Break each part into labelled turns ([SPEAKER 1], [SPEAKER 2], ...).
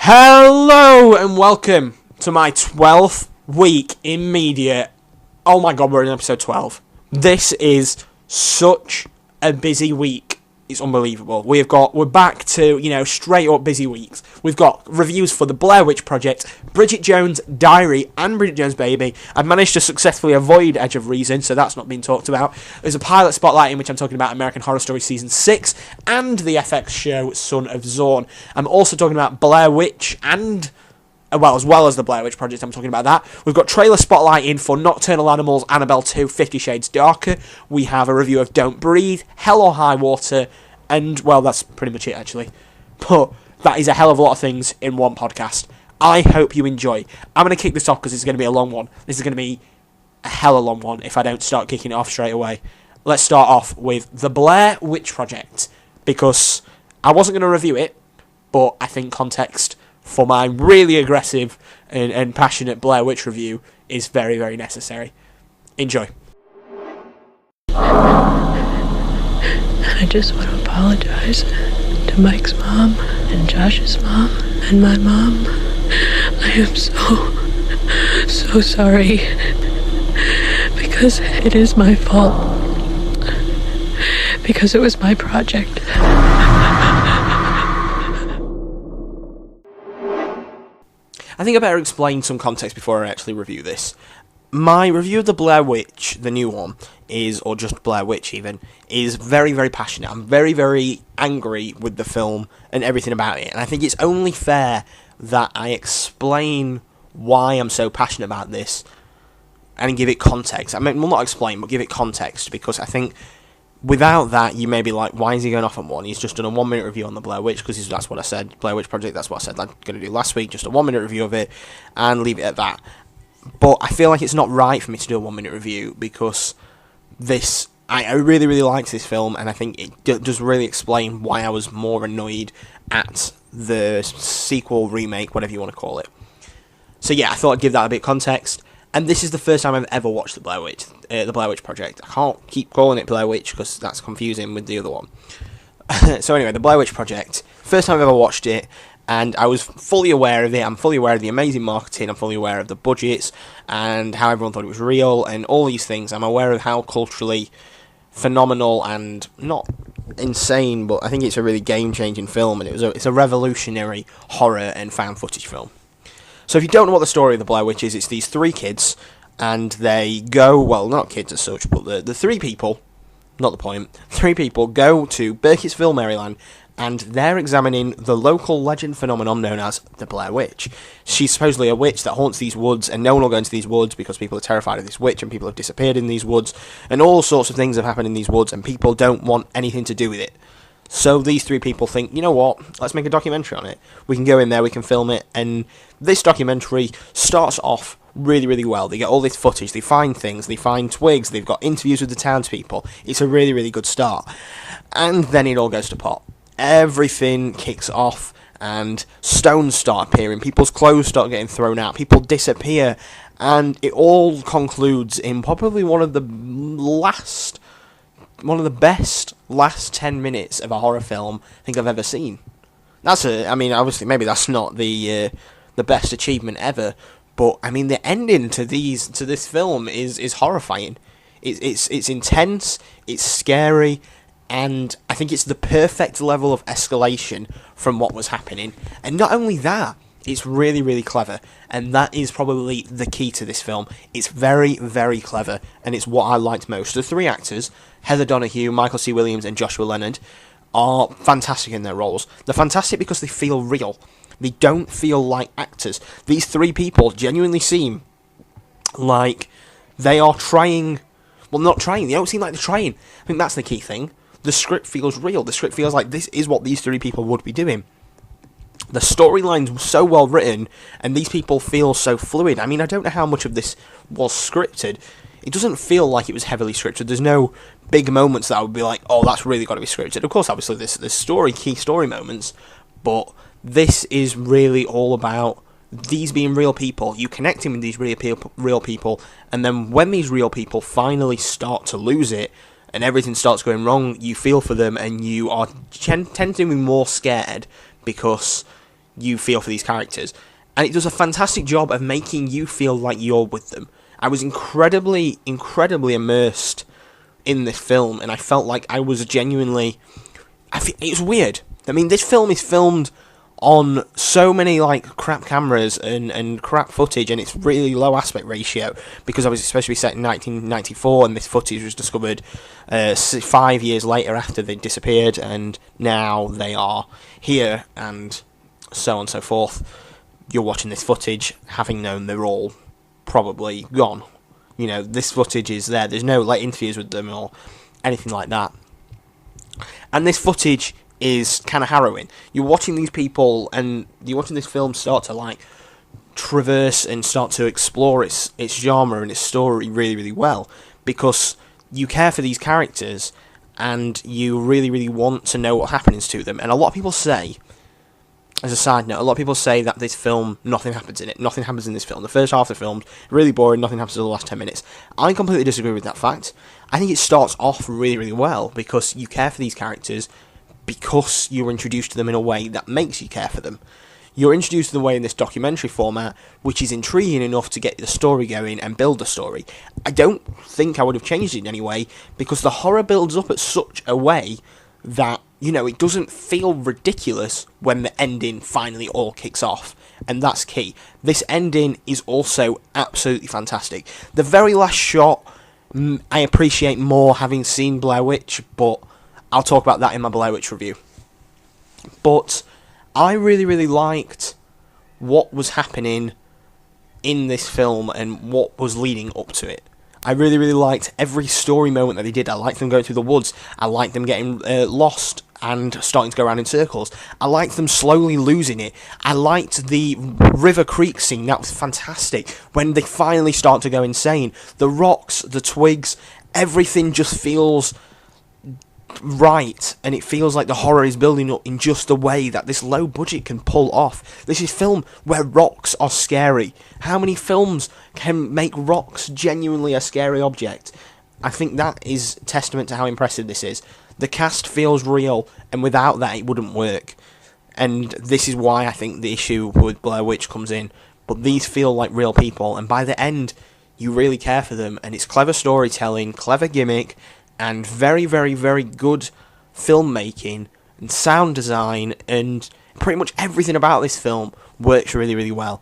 [SPEAKER 1] Hello and welcome to my 12th week in media. Oh my god, we're in episode 12. This is such a busy week. It's unbelievable. We're back to, straight up busy weeks. We've got reviews for the Blair Witch Project, Bridget Jones' Diary, and Bridget Jones' Baby. I've managed to successfully avoid Edge of Reason, so that's not been talked about. There's a pilot spotlight in which I'm talking about American Horror Story Season 6 and the FX show Son of Zorn. I'm also talking about Blair Witch and... as well as the Blair Witch Project, I'm talking about that. We've got trailer spotlight in for Nocturnal Animals, Annabelle 2, 50 Shades Darker. We have a review of Don't Breathe, Hell or High Water, and, that's pretty much it, actually. But that is a hell of a lot of things in one podcast. I hope you enjoy. I'm going to kick this off because it's going to be a long one. This is going to be a hella long one if I don't start kicking it off straight away. Let's start off with the Blair Witch Project, because I wasn't going to review it, but I think context for my really aggressive and passionate Blair Witch review is very, very necessary. Enjoy.
[SPEAKER 2] I just want to apologize to Mike's mom and Josh's mom and my mom. I am so sorry, because it is my fault, because it was my project.
[SPEAKER 1] I think I better explain some context before I actually review this. My review of the Blair Witch, the new one, or just Blair Witch even, is very, very passionate. I'm very, very angry with the film and everything about it. And I think it's only fair that I explain why I'm so passionate about this and give it context. Not explain, but give it context, because I think without that, you may be like, why is he going off on one? He's just done a 1 minute review on the Blair Witch, because that's what I said. Blair Witch Project, that's what I said I'm going to do last week, just a 1 minute review of it, and leave it at that. But I feel like it's not right for me to do a 1 minute review, because I really, really liked this film, and I think it does really explain why I was more annoyed at the sequel, remake, whatever you want to call it. So yeah, I thought I'd give that a bit of context. And this is the first time I've ever watched the Blair Witch Project. I can't keep calling it Blair Witch because that's confusing with the other one. So anyway, the Blair Witch Project. First time I've ever watched it, and I was fully aware of it. I'm fully aware of the amazing marketing. I'm fully aware of the budgets and how everyone thought it was real and all these things. I'm aware of how culturally phenomenal and not insane, but I think it's a really game-changing film, and it's a revolutionary horror and found footage film. So if you don't know what the story of the Blair Witch is, it's these three kids, and they go, not kids as such, but the three people, not the point, three people go to Burkittsville, Maryland, and they're examining the local legend phenomenon known as the Blair Witch. She's supposedly a witch that haunts these woods, and no one will go into these woods because people are terrified of this witch, and people have disappeared in these woods, and all sorts of things have happened in these woods, and people don't want anything to do with it. So these three people think, you know what, let's make a documentary on it. We can go in there, we can film it, and this documentary starts off really, really well. They get all this footage, they find things, they find twigs, they've got interviews with the townspeople. It's a really, really good start. And then it all goes to pot. Everything kicks off, and stones start appearing, people's clothes start getting thrown out, people disappear, and it all concludes in probably one of the best last 10 minutes of a horror film I think I've ever seen. Obviously, maybe that's not the best achievement ever, but the ending to this film is horrifying. It's intense, it's scary, and I think it's the perfect level of escalation from what was happening. And not only that, it's really, really clever, and that is probably the key to this film. It's very, very clever, and it's what I liked most. The three actors, Heather Donahue, Michael C. Williams, and Joshua Leonard, are fantastic in their roles. They're fantastic because they feel real. They don't feel like actors. These three people genuinely seem like they are trying... not trying. They don't seem like they're trying. I think that's the key thing. The script feels real. The script feels like this is what these three people would be doing. The storyline's so well written, and these people feel so fluid. I don't know how much of this was scripted. It doesn't feel like it was heavily scripted. There's no big moments that I would be like, oh, that's really got to be scripted. Of course, obviously, there's key story moments, but this is really all about these being real people. You connecting with these real people, and then when these real people finally start to lose it, and everything starts going wrong, you feel for them, and you are tend to be more scared because you feel for these characters. And it does a fantastic job of making you feel like you're with them. I was incredibly, incredibly immersed in this film, and I felt like I was genuinely... It's weird. I mean, this film is filmed on so many like crap cameras and crap footage, and it's really low aspect ratio, because obviously it's supposed to be set in 1994, and this footage was discovered 5 years later after they disappeared, and now they are here, and so on and so forth. You're watching this footage having known they're all probably gone. You know, this footage is there. There's no like interviews with them or anything like that. And this footage is kind of harrowing. You're watching these people, and you're watching this film start to like traverse and start to explore its genre and its story really, really well, because you care for these characters and you really, really want to know what happens to them. And a lot of people say, as a side note, a lot of people say that this film, nothing happens in it. Nothing happens in this film. The first half of the film's really boring, nothing happens in the last 10 minutes. I completely disagree with that fact. I think it starts off really, really well, because you care for these characters, because you're introduced to them in a way that makes you care for them. You're introduced to the way in this documentary format, which is intriguing enough to get the story going and build the story. I don't think I would have changed it in any way, because the horror builds up at such a way that, you know, it doesn't feel ridiculous when the ending finally all kicks off. And that's key. This ending is also absolutely fantastic. The very last shot, I appreciate more having seen Blair Witch, but I'll talk about that in my Blair Witch review. But I really, really liked what was happening in this film and what was leading up to it. I really, really liked every story moment that they did. I liked them going through the woods. I liked them getting lost and starting to go around in circles. I liked them slowly losing it. I liked the River Creek scene. That was fantastic. When they finally start to go insane. The rocks, the twigs, everything just feels right, and it feels like the horror is building up in just the way that this low budget can pull off. This is film where rocks are scary. How many films can make rocks genuinely a scary object? I think that is testament to how impressive this is. The cast feels real, and without that it wouldn't work. And this is why I think the issue with Blair Witch comes in. But these feel like real people, and by the end you really care for them, and it's clever storytelling, clever gimmick, and very, very, very good filmmaking and sound design, and pretty much everything about this film works really, really well.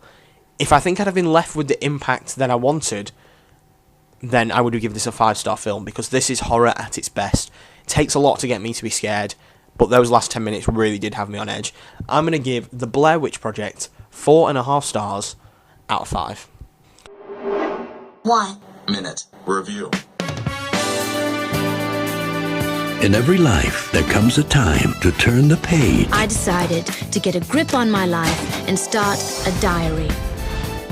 [SPEAKER 1] If I think I'd have been left with the impact that I wanted, then I would have given this a 5-star film, because this is horror at its best. It takes a lot to get me to be scared, but those last 10 minutes really did have me on edge. I'm going to give The Blair Witch Project 4.5 stars out of 5.
[SPEAKER 3] 1 minute review.
[SPEAKER 4] In every life, there comes a time to turn the page.
[SPEAKER 5] I decided to get a grip on my life and start a diary.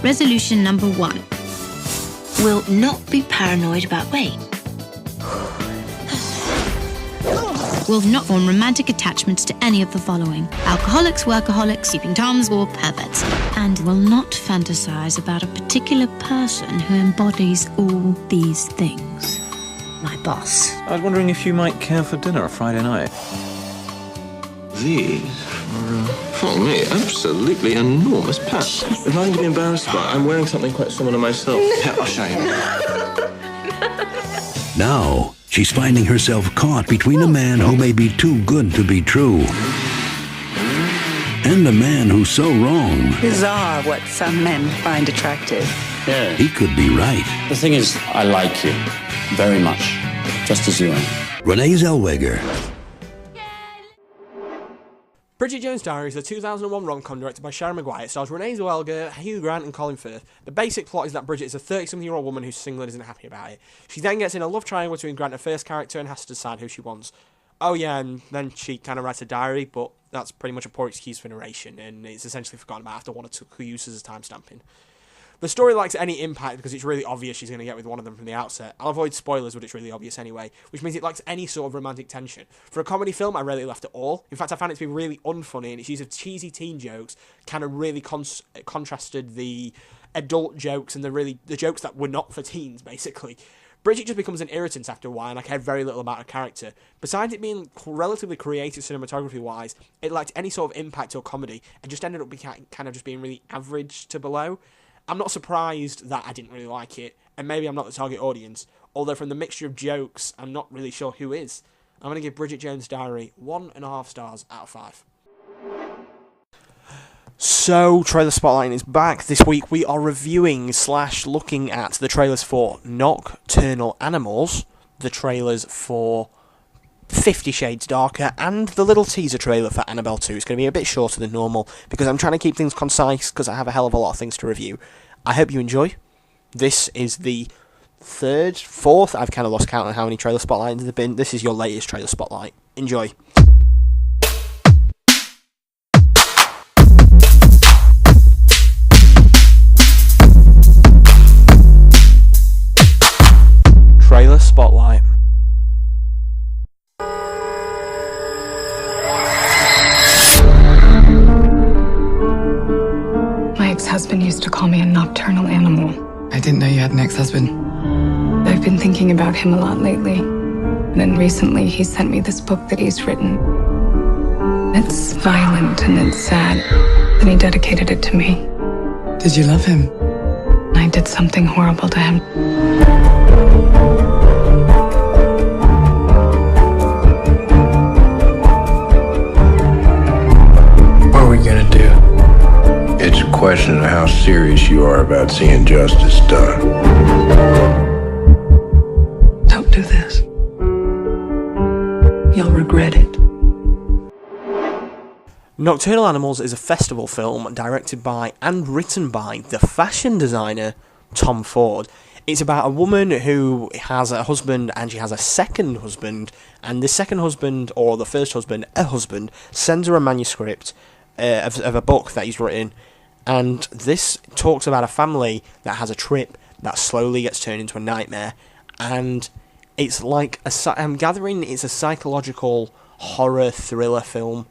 [SPEAKER 6] Resolution number 1.
[SPEAKER 5] Will not be paranoid about weight.
[SPEAKER 6] Will not form romantic attachments to any of the following: alcoholics, workaholics, sleeping toms, or perverts. And will not fantasize about a particular person who embodies all these things.
[SPEAKER 5] My boss.
[SPEAKER 7] I was wondering if you might care for dinner a Friday night.
[SPEAKER 8] These are, for me, absolutely enormous pants. There's nothing to be embarrassed about. I'm wearing something quite similar myself. Yeah, I'll show you.
[SPEAKER 4] Now, she's finding herself caught between a man who may be too good to be true and a man who's so wrong.
[SPEAKER 9] Bizarre what some men find attractive.
[SPEAKER 7] Yeah.
[SPEAKER 4] He could be right.
[SPEAKER 10] The thing is, I like you. Very much. Just as you are.
[SPEAKER 4] Renee Zellweger.
[SPEAKER 1] Bridget Jones' Diary is a 2001 rom-com directed by Sharon Maguire. It stars Renee Zellweger, Hugh Grant and Colin Firth. The basic plot is that Bridget is a 30-something-year-old woman who's single and isn't happy about it. She then gets in a love triangle between Grant, her first character, and has to decide who she wants. Oh yeah, and then she kind of writes a diary, but that's pretty much a poor excuse for narration, and it's essentially forgotten about after 1 or 2 uses as timestamping. The story lacks any impact because it's really obvious she's going to get with one of them from the outset. I'll avoid spoilers, but it's really obvious anyway, which means it lacks any sort of romantic tension. For a comedy film, I rarely laughed at all. In fact, I found it to be really unfunny, and its use of cheesy teen jokes kind of really contrasted the adult jokes and the jokes that were not for teens, basically. Bridget just becomes an irritant after a while, and I care very little about her character. Besides it being relatively creative cinematography-wise, it lacked any sort of impact or comedy, and just ended up kind of just being really average to below. I'm not surprised that I didn't really like it, and maybe I'm not the target audience, although from the mixture of jokes, I'm not really sure who is. I'm going to give Bridget Jones' Diary 1.5 stars out of 5. So, Trailer Spotlight is back. This week we are reviewing / looking at the trailers for Nocturnal Animals, the trailers for 50 Shades Darker, and the little teaser trailer for Annabelle 2. It's going to be a bit shorter than normal, because I'm trying to keep things concise, because I have a hell of a lot of things to review. I hope you enjoy. This is the 3rd, 4th, I've kind of lost count on how many Trailer Spotlights there have been. This is your latest Trailer Spotlight. Enjoy. Trailer Spotlight.
[SPEAKER 3] My ex-husband used to call me a nocturnal animal.
[SPEAKER 11] I didn't know you had an ex-husband.
[SPEAKER 3] I've been thinking about him a lot lately. And then recently he sent me this book that he's written. It's violent and it's sad. And he dedicated it to me.
[SPEAKER 11] Did you love him?
[SPEAKER 3] I did something horrible to him.
[SPEAKER 12] What are we gonna do? It's a question of how serious you are about seeing justice done.
[SPEAKER 3] Don't do this. You'll regret it.
[SPEAKER 1] Nocturnal Animals is a festival film directed by and written by the fashion designer Tom Ford. It's about a woman who has a husband and she has a second husband, and the second husband, or the first husband, a husband, sends her a manuscript of a book that he's written, and this talks about a family that has a trip that slowly gets turned into a nightmare, and it's like, I'm gathering it's a psychological horror thriller film,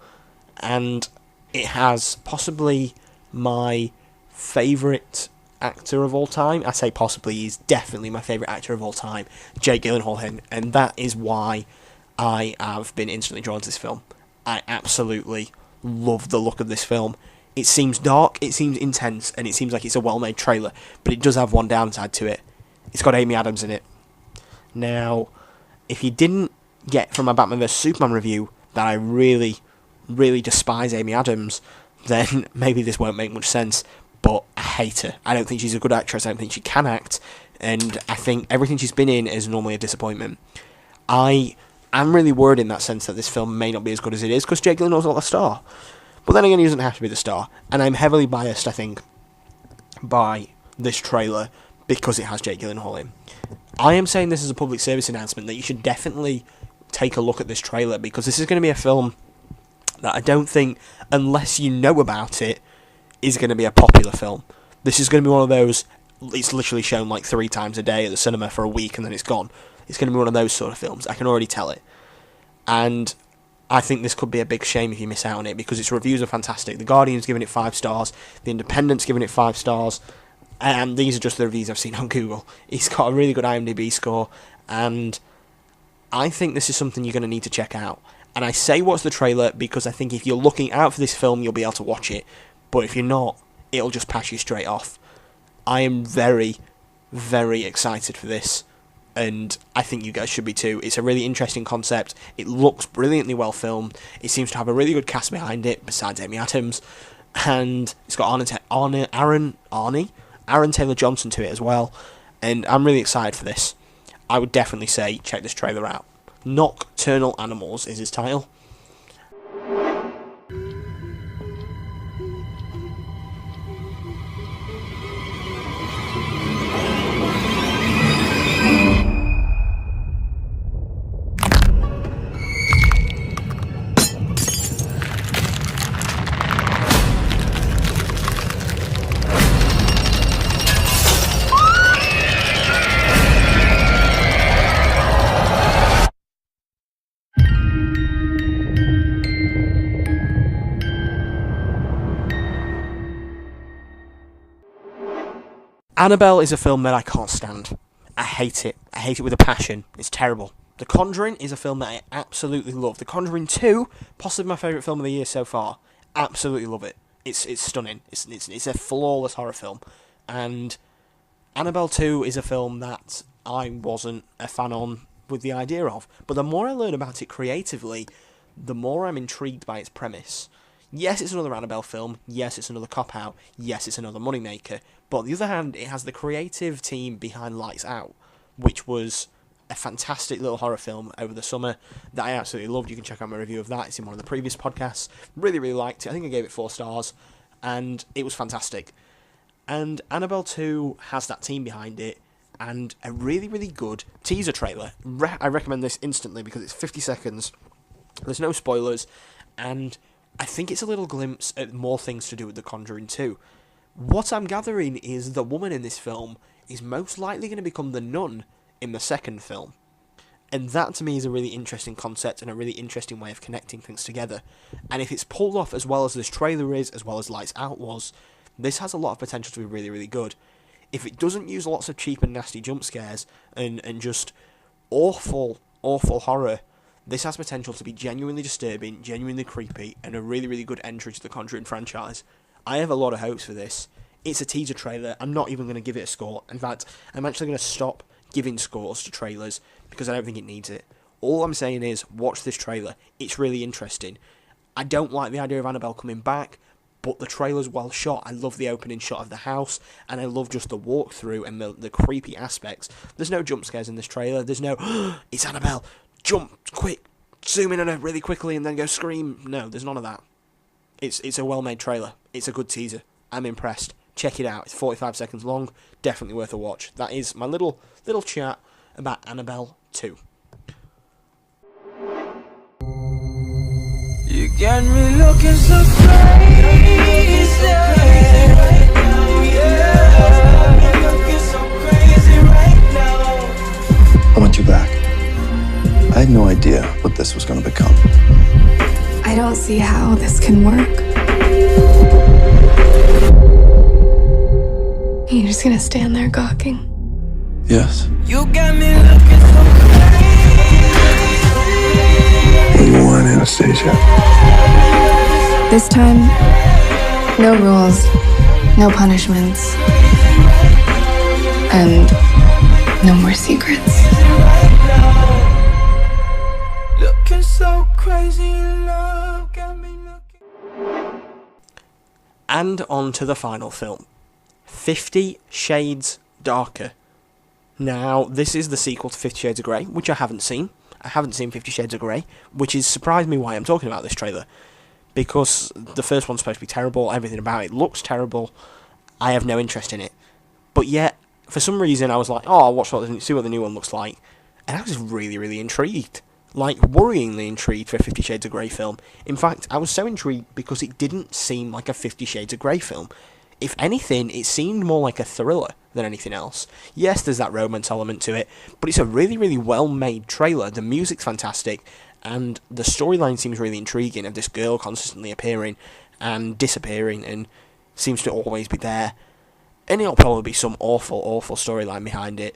[SPEAKER 1] and it has possibly my favourite actor of all time. I say possibly, he's definitely my favourite actor of all time, Jake Gyllenhaal, and that is why I have been instantly drawn to this film. I absolutely love the look of this film. It seems dark, it seems intense, and it seems like it's a well-made trailer, but it does have one downside to it. It's got Amy Adams in it. Now, if you didn't get from my Batman vs Superman review that I really, really despise Amy Adams, then maybe this won't make much sense, but I hate her. I don't think she's a good actress, I don't think she can act, and I think everything she's been in is normally a disappointment. I'm really worried in that sense that this film may not be as good as it is, because Jake Gyllenhaal's not the star. But then again, he doesn't have to be the star, and I'm heavily biased, I think, by this trailer, because it has Jake Gyllenhaal in. I am saying this as a public service announcement, that you should definitely take a look at this trailer, because this is going to be a film that I don't think, unless you know about it, is going to be a popular film. This is going to be one of those, it's literally shown like 3 times a day at the cinema for a week and then it's gone. It's going to be one of those sort of films. I can already tell it. And I think this could be a big shame if you miss out on it, because its reviews are fantastic. The Guardian's giving it 5 stars, The Independent's giving it 5 stars, and these are just the reviews I've seen on Google. It's got a really good IMDb score, and I think this is something you're going to need to check out. And I say watch the trailer because I think if you're looking out for this film, you'll be able to watch it. But if you're not, it'll just pass you straight off. I am very, very excited for this, and I think you guys should be too. It's a really interesting concept. It looks brilliantly well filmed. It seems to have a really good cast behind it, besides Amy Adams. And it's got Aaron Taylor-Johnson to it as well. And I'm really excited for this. I would definitely say check this trailer out. Nocturnal Animals is his title. Annabelle is a film that I can't stand. I hate it. I hate it with a passion. It's terrible. The Conjuring is a film that I absolutely love. The Conjuring 2, possibly my favourite film of the year so far. Absolutely love it. It's stunning. It's a flawless horror film. And Annabelle 2 is a film that I wasn't a fan on with the idea of. But the more I learn about it creatively, the more I'm intrigued by its premise. Yes, it's another Annabelle film. Yes, it's another cop-out. Yes, it's another moneymaker. But on the other hand, it has the creative team behind Lights Out, which was a fantastic little horror film over the summer that I absolutely loved. You can check out my review of that. It's in one of the previous podcasts. Really, really liked it. I think I gave it 4 stars, and it was fantastic. And Annabelle 2 has that team behind it, and a really, really good teaser trailer. I recommend this instantly because it's 50 seconds. There's no spoilers, and I think it's a little glimpse at more things to do with The Conjuring 2. What I'm gathering is the woman in this film is most likely going to become the nun in the second film. And that to me is a really interesting concept and a really interesting way of connecting things together. And if it's pulled off as well as this trailer is, as well as Lights Out was, this has a lot of potential to be really, really good. If it doesn't use lots of cheap and nasty jump scares and just awful, awful horror, this has potential to be genuinely disturbing, genuinely creepy, and a really, really good entry to the Conjuring franchise. I have a lot of hopes for this. It's a teaser trailer. I'm not even going to give it a score. In fact, I'm actually going to stop giving scores to trailers because I don't think it needs it. All I'm saying is, watch this trailer. It's really interesting. I don't like the idea of Annabelle coming back, but the trailer's well shot. I love the opening shot of the house, and I love just the walkthrough and the creepy aspects. There's no jump scares in this trailer. There's no, it's Annabelle, jump, quick, zoom in on her really quickly and then go scream. No, there's none of that. It's a well-made trailer. It's a good teaser. I'm impressed. Check it out. It's 45 seconds long. Definitely worth a watch. That is my little chat about Annabelle 2.
[SPEAKER 13] You got me looking so crazy right now, yeah. You're looking so crazy right now.
[SPEAKER 14] I want you back. I had no idea what this was going to become.
[SPEAKER 3] I don't see how this can work. You're just gonna stand there gawking?
[SPEAKER 14] Yes.
[SPEAKER 13] You got me looking so crazy.
[SPEAKER 12] Go on, Anastasia.
[SPEAKER 3] This time, no rules, no punishments, and no more secrets.
[SPEAKER 13] Looking so crazy in love, got me looking.
[SPEAKER 1] And on to the final film, 50 Shades Darker. Now, this is the sequel to 50 Shades of Grey, which I haven't seen. I haven't seen 50 Shades of Grey, which has surprised me why I'm talking about this trailer. Because the first one's supposed to be terrible, everything about it looks terrible, I have no interest in it. But yet, for some reason, I was like, oh, I'll watch see what the new one looks like. And I was really, really intrigued. Like, worryingly intrigued for a 50 Shades of Grey film. In fact, I was so intrigued because it didn't seem like a 50 Shades of Grey film. If anything, it seemed more like a thriller than anything else. Yes, there's that romance element to it, but it's a really, really well-made trailer. The music's fantastic, and the storyline seems really intriguing of this girl constantly appearing and disappearing and seems to always be there. And it'll probably be some awful, awful storyline behind it,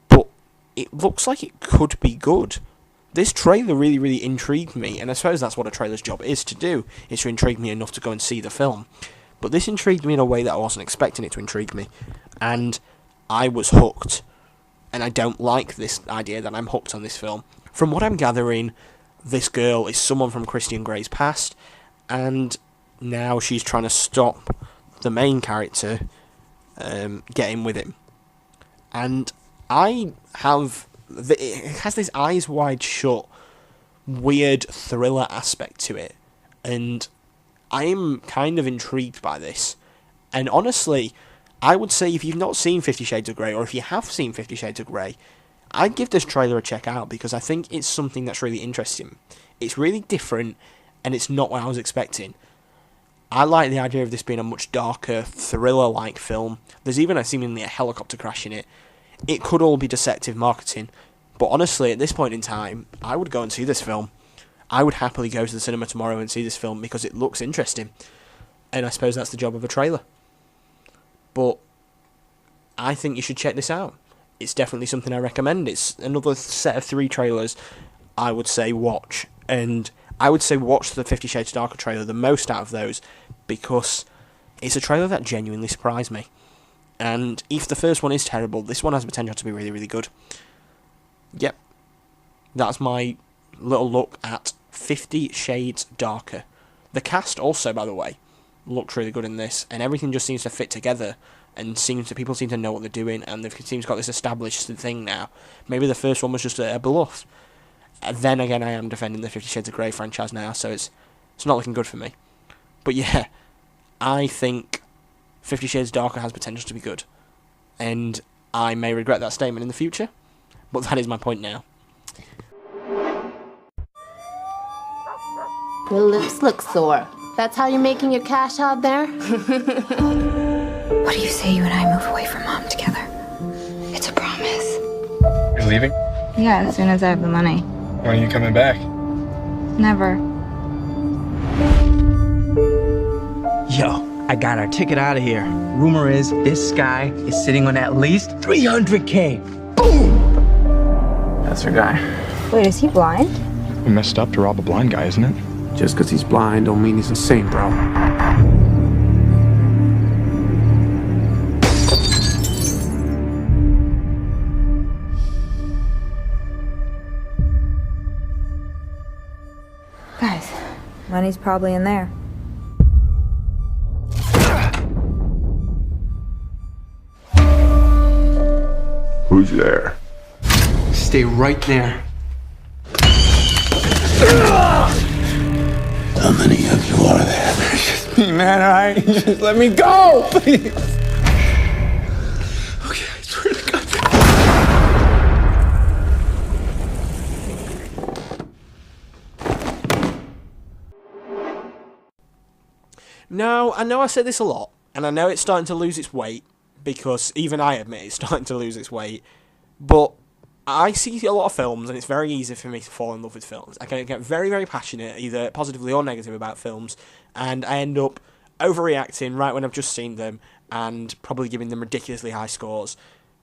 [SPEAKER 1] but it looks like it could be good. This trailer really, really intrigued me, and I suppose that's what a trailer's job is to do, is to intrigue me enough to go and see the film. But this intrigued me in a way that I wasn't expecting it to intrigue me, and I was hooked. And I don't like this idea that I'm hooked on this film. From what I'm gathering, this girl is someone from Christian Grey's past, and now she's trying to stop the main character getting with him. And it has this eyes wide shut, weird thriller aspect to it, and I'm kind of intrigued by this. And honestly, I would say if you've not seen 50 Shades of Grey, or if you have seen 50 Shades of Grey, I'd give this trailer a check out, because I think it's something that's really interesting. It's really different, and it's not what I was expecting. I like the idea of this being a much darker, thriller-like film. There's even seemingly a helicopter crash in it. It could all be deceptive marketing, but honestly, at this point in time, I would go and see this film. I would happily go to the cinema tomorrow and see this film because it looks interesting. And I suppose that's the job of a trailer. But I think you should check this out. it's definitely something I recommend. It's another set of 3 trailers I would say watch, and I would say watch the 50 Shades Darker trailer the most out of those, because it's a trailer that genuinely surprised me. And if the first one is terrible, this one has the potential to be really, really good. Yep. That's my little look at 50 Shades Darker. The cast also, by the way, looked really good in this, and everything just seems to fit together, and people seem to know what they're doing, and they've seems got this established thing now. Maybe the first one was just a bluff. Then again, I am defending the 50 Shades of Grey franchise now, so it's not looking good for me. But yeah, I think 50 Shades Darker has potential to be good, and I may regret that statement in the future, but that is my point now.
[SPEAKER 15] Your lips look sore. That's how you're making your cash out there?
[SPEAKER 3] What do you say you and I move away from Mom together? It's a promise.
[SPEAKER 16] You're leaving?
[SPEAKER 17] Yeah, as soon as I have the money.
[SPEAKER 16] When are you coming back?
[SPEAKER 17] Never.
[SPEAKER 18] Yo, I got our ticket out of here. Rumor is this guy is sitting on at least $300K. Boom!
[SPEAKER 16] That's our guy.
[SPEAKER 17] Wait, is he blind?
[SPEAKER 16] We messed up to rob a blind guy, isn't it?
[SPEAKER 19] Just because he's blind don't mean he's insane, bro.
[SPEAKER 17] Guys, money's probably in there.
[SPEAKER 12] Who's there?
[SPEAKER 19] Stay right there.
[SPEAKER 4] How many of you are there?
[SPEAKER 19] It's just me, man, alright? Just let me go, please. Okay, I swear to God.
[SPEAKER 1] Now, I know I say this a lot, and I know it's starting to lose its weight, because even I admit it's starting to lose its weight, but I see a lot of films, and it's very easy for me to fall in love with films. I can get very, very passionate, either positively or negative, about films, and I end up overreacting right when I've just seen them, and probably giving them ridiculously high scores,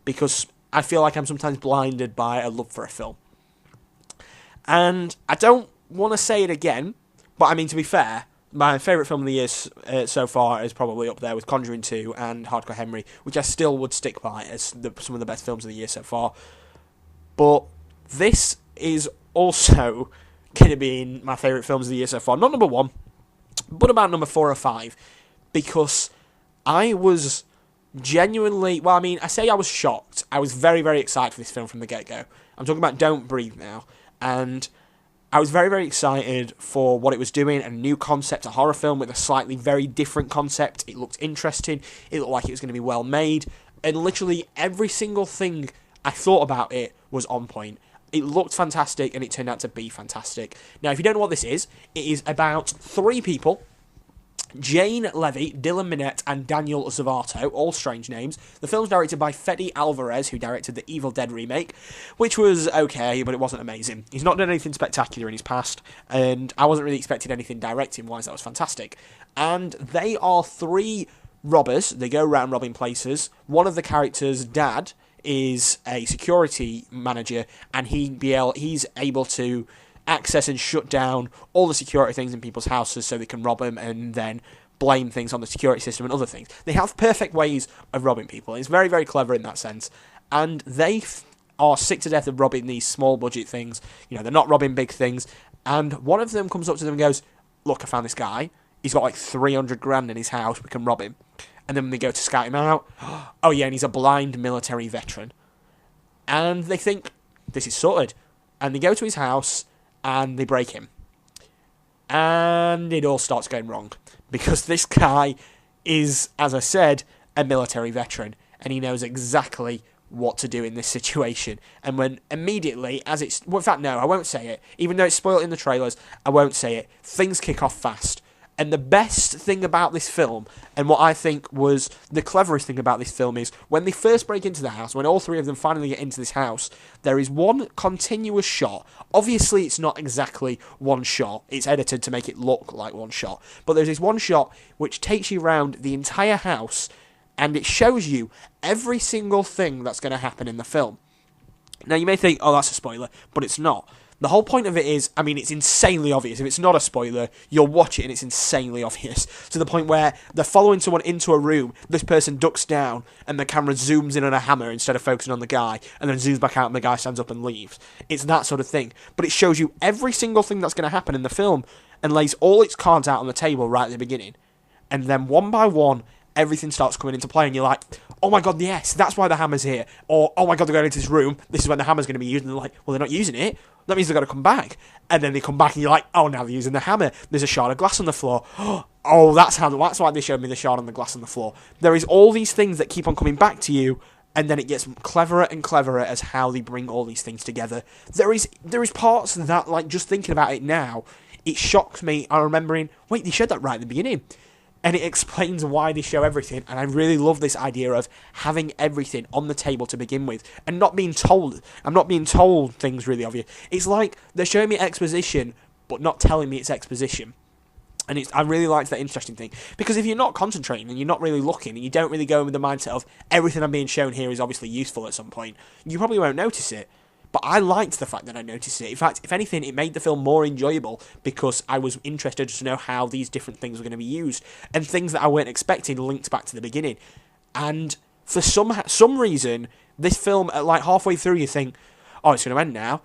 [SPEAKER 1] because I feel like I'm sometimes blinded by a love for a film. And I don't want to say it again, but I mean, to be fair, my favourite film of the year so far is probably up there with Conjuring 2 and Hardcore Henry, which I still would stick by as some of the best films of the year so far. But this is also going to be in my favourite films of the year so far. Not number 1, but about number 4 or 5. Because I was genuinely... Well, I mean, I say I was shocked. I was very, very excited for this film from the get-go. I'm talking about Don't Breathe now. And I was very, very excited for what it was doing. A new concept, a horror film with a slightly very different concept. It looked interesting. It looked like it was going to be well made. And literally every single thing I thought about it was on point. It looked fantastic, and it turned out to be fantastic. Now, if you don't know what this is, it is about 3 people: Jane Levy, Dylan Minnette, and Daniel Zavato, all strange names. The film's directed by Fede Alvarez, who directed the Evil Dead remake, which was okay, but it wasn't amazing. He's not done anything spectacular in his past, and I wasn't really expecting anything directing-wise that was fantastic. And they are 3 robbers. They go around robbing places. One of the characters' dad is a security manager, and he's able to access and shut down all the security things in people's houses so they can rob them and then blame things on the security system and other things. They have perfect ways of robbing people. It's very, very clever in that sense. And they are sick to death of robbing these small budget things. You know, they're not robbing big things. And one of them comes up to them and goes, "Look, I found this guy. He's got like 300 grand in his house. We can rob him." And then when they go to scout him out, oh yeah, and he's a blind military veteran. And they think, this is sorted. And they go to his house, and they break him. And it all starts going wrong. Because this guy is, as I said, a military veteran. And he knows exactly what to do in this situation. And when immediately, well, in fact, no, I won't say it. Even though it's spoiled in the trailers, I won't say it. Things kick off fast. And the best thing about this film, and what I think was the cleverest thing about this film, is when they first break into the house, when all 3 of them finally get into this house, there is one continuous shot. Obviously, it's not exactly one shot. It's edited to make it look like one shot. But there's this one shot which takes you around the entire house, and it shows you every single thing that's going to happen in the film. Now, you may think, oh, that's a spoiler, but it's not. The whole point of it is, I mean, it's insanely obvious. If it's not a spoiler, you'll watch it and it's insanely obvious. To the point where they're following someone into a room, this person ducks down, and the camera zooms in on a hammer instead of focusing on the guy, and then zooms back out and the guy stands up and leaves. It's that sort of thing. But it shows you every single thing that's going to happen in the film, and lays all its cards out on the table right at the beginning. And then one by one, everything starts coming into play, and you're like, oh my god, yes, that's why the hammer's here. Or, oh my god, they're going into this room, this is when the hammer's going to be used. And they're like, well, they're not using it. That means they've got to come back. And then they come back and you're like, oh, now they're using the hammer. There's a shard of glass on the floor. Oh, that's why they showed me the shard on the glass on the floor. There is all these things that keep on coming back to you, and then it gets cleverer and cleverer as how they bring all these things together. There is parts of that, like, just thinking about it now, it shocks me. I'm remembering, wait, they showed that right at the beginning. And it explains why they show everything, and I really love this idea of having everything on the table to begin with, and not being told. I'm not being told things really obvious. It's like they're showing me exposition, but not telling me it's exposition. And I really liked that interesting thing, because if you're not concentrating and you're not really looking, and you don't really go in with the mindset of everything I'm being shown here is obviously useful at some point, you probably won't notice it. But I liked the fact that I noticed it. In fact, if anything, it made the film more enjoyable because I was interested to know how these different things were going to be used, and things that I weren't expecting linked back to the beginning. And for some reason, this film, at like halfway through, you think, oh, it's going to end now.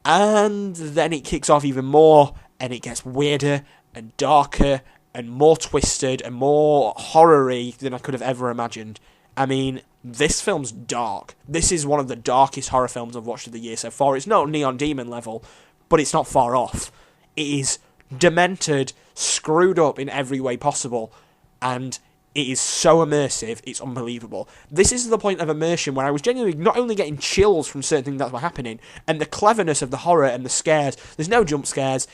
[SPEAKER 1] And then it kicks off even more, and it gets weirder and darker and more twisted and more horror-y than I could have ever imagined. I mean, this film's dark. This is one of the darkest horror films I've watched of the year so far. It's not Neon Demon level, but it's not far off. It is demented, screwed up in every way possible, and it is so immersive, it's unbelievable. This is the point of immersion where I was genuinely not only getting chills from certain things that were happening, and the cleverness of the horror and the scares. There's no jump scares.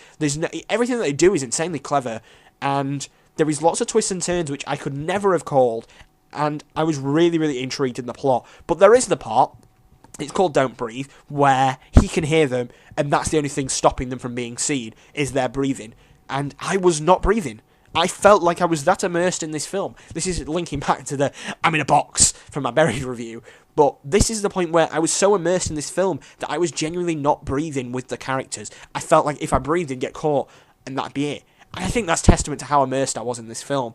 [SPEAKER 1] Everything that they do is insanely clever, and there is lots of twists and turns which I could never have called. And I was really, really intrigued in the plot. But there is the part, it's called Don't Breathe, where he can hear them, and that's the only thing stopping them from being seen, is their breathing. And I was not breathing. I felt like I was that immersed in this film. This is linking back to the I'm in a box from my Buried review. But this is the point where I was so immersed in this film that I was genuinely not breathing with the characters. I felt like if I breathed, I'd get caught, and that'd be it. And I think that's testament to how immersed I was in this film.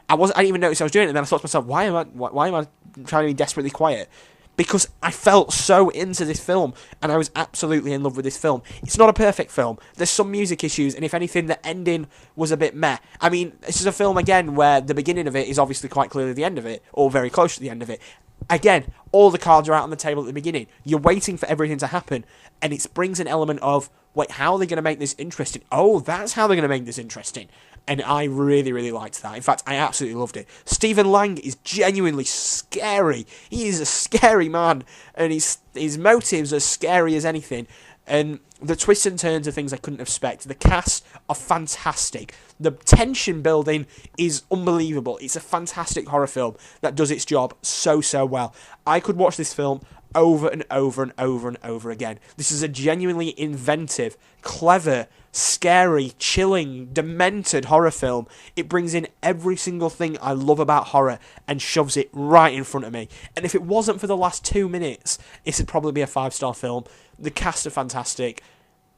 [SPEAKER 1] I didn't even notice I was doing it, and then I thought to myself, why am I trying to be desperately quiet? Because I felt so into this film, and I was absolutely in love with this film. It's not a perfect film. There's some music issues, and if anything, the ending was a bit meh. I mean, this is a film, again, where the beginning of it is obviously quite clearly the end of it, or very close to the end of it. Again, all the cards are out on the table at the beginning. You're waiting for everything to happen, and it brings an element of, wait, how are they going to make this interesting? Oh, that's how they're going to make this interesting. And I really, really liked that. In fact, I absolutely loved it. Stephen Lang is genuinely scary. He is a scary man, and his motives are scary as anything. And the twists and turns are things I couldn't expect. The cast are fantastic. The tension building is unbelievable. It's a fantastic horror film that does its job so, so well. I could watch this film over and over and over and over again. This is a genuinely inventive, clever, scary, chilling, demented horror film. It brings in every single thing I love about horror and shoves it right in front of me. And if it wasn't for the last 2 minutes, this would probably be a 5-star film. The cast are fantastic.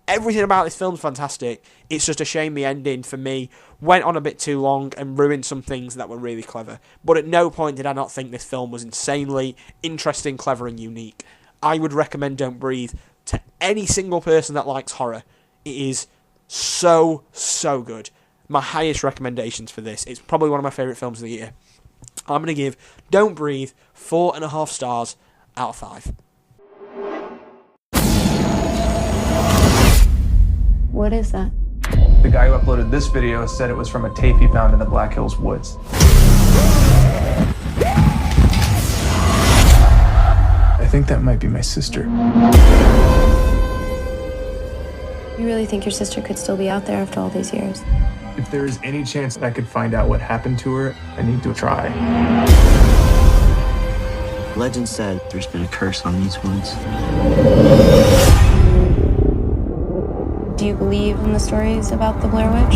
[SPEAKER 1] Everything about this film is fantastic. It's just a shame the ending, for me, went on a bit too long and ruined some things that were really clever. But at no point did I not think this film was insanely interesting, clever, and unique. I would recommend Don't Breathe to any single person that likes horror. It is so, so good. My highest recommendations for this. It's probably one of my favourite films of the year. I'm going to give Don't Breathe 4.5 stars out of 5.
[SPEAKER 15] What is that?
[SPEAKER 18] The guy who uploaded this video said it was from a tape he found in the Black Hills woods. I think that might be my sister.
[SPEAKER 15] You really think your sister could still be out there after all these years?
[SPEAKER 18] If there is any chance that I could find out what happened to her, I need to try.
[SPEAKER 10] Legend said there's been a curse on these woods.
[SPEAKER 15] Do you believe in the stories about the Blair Witch?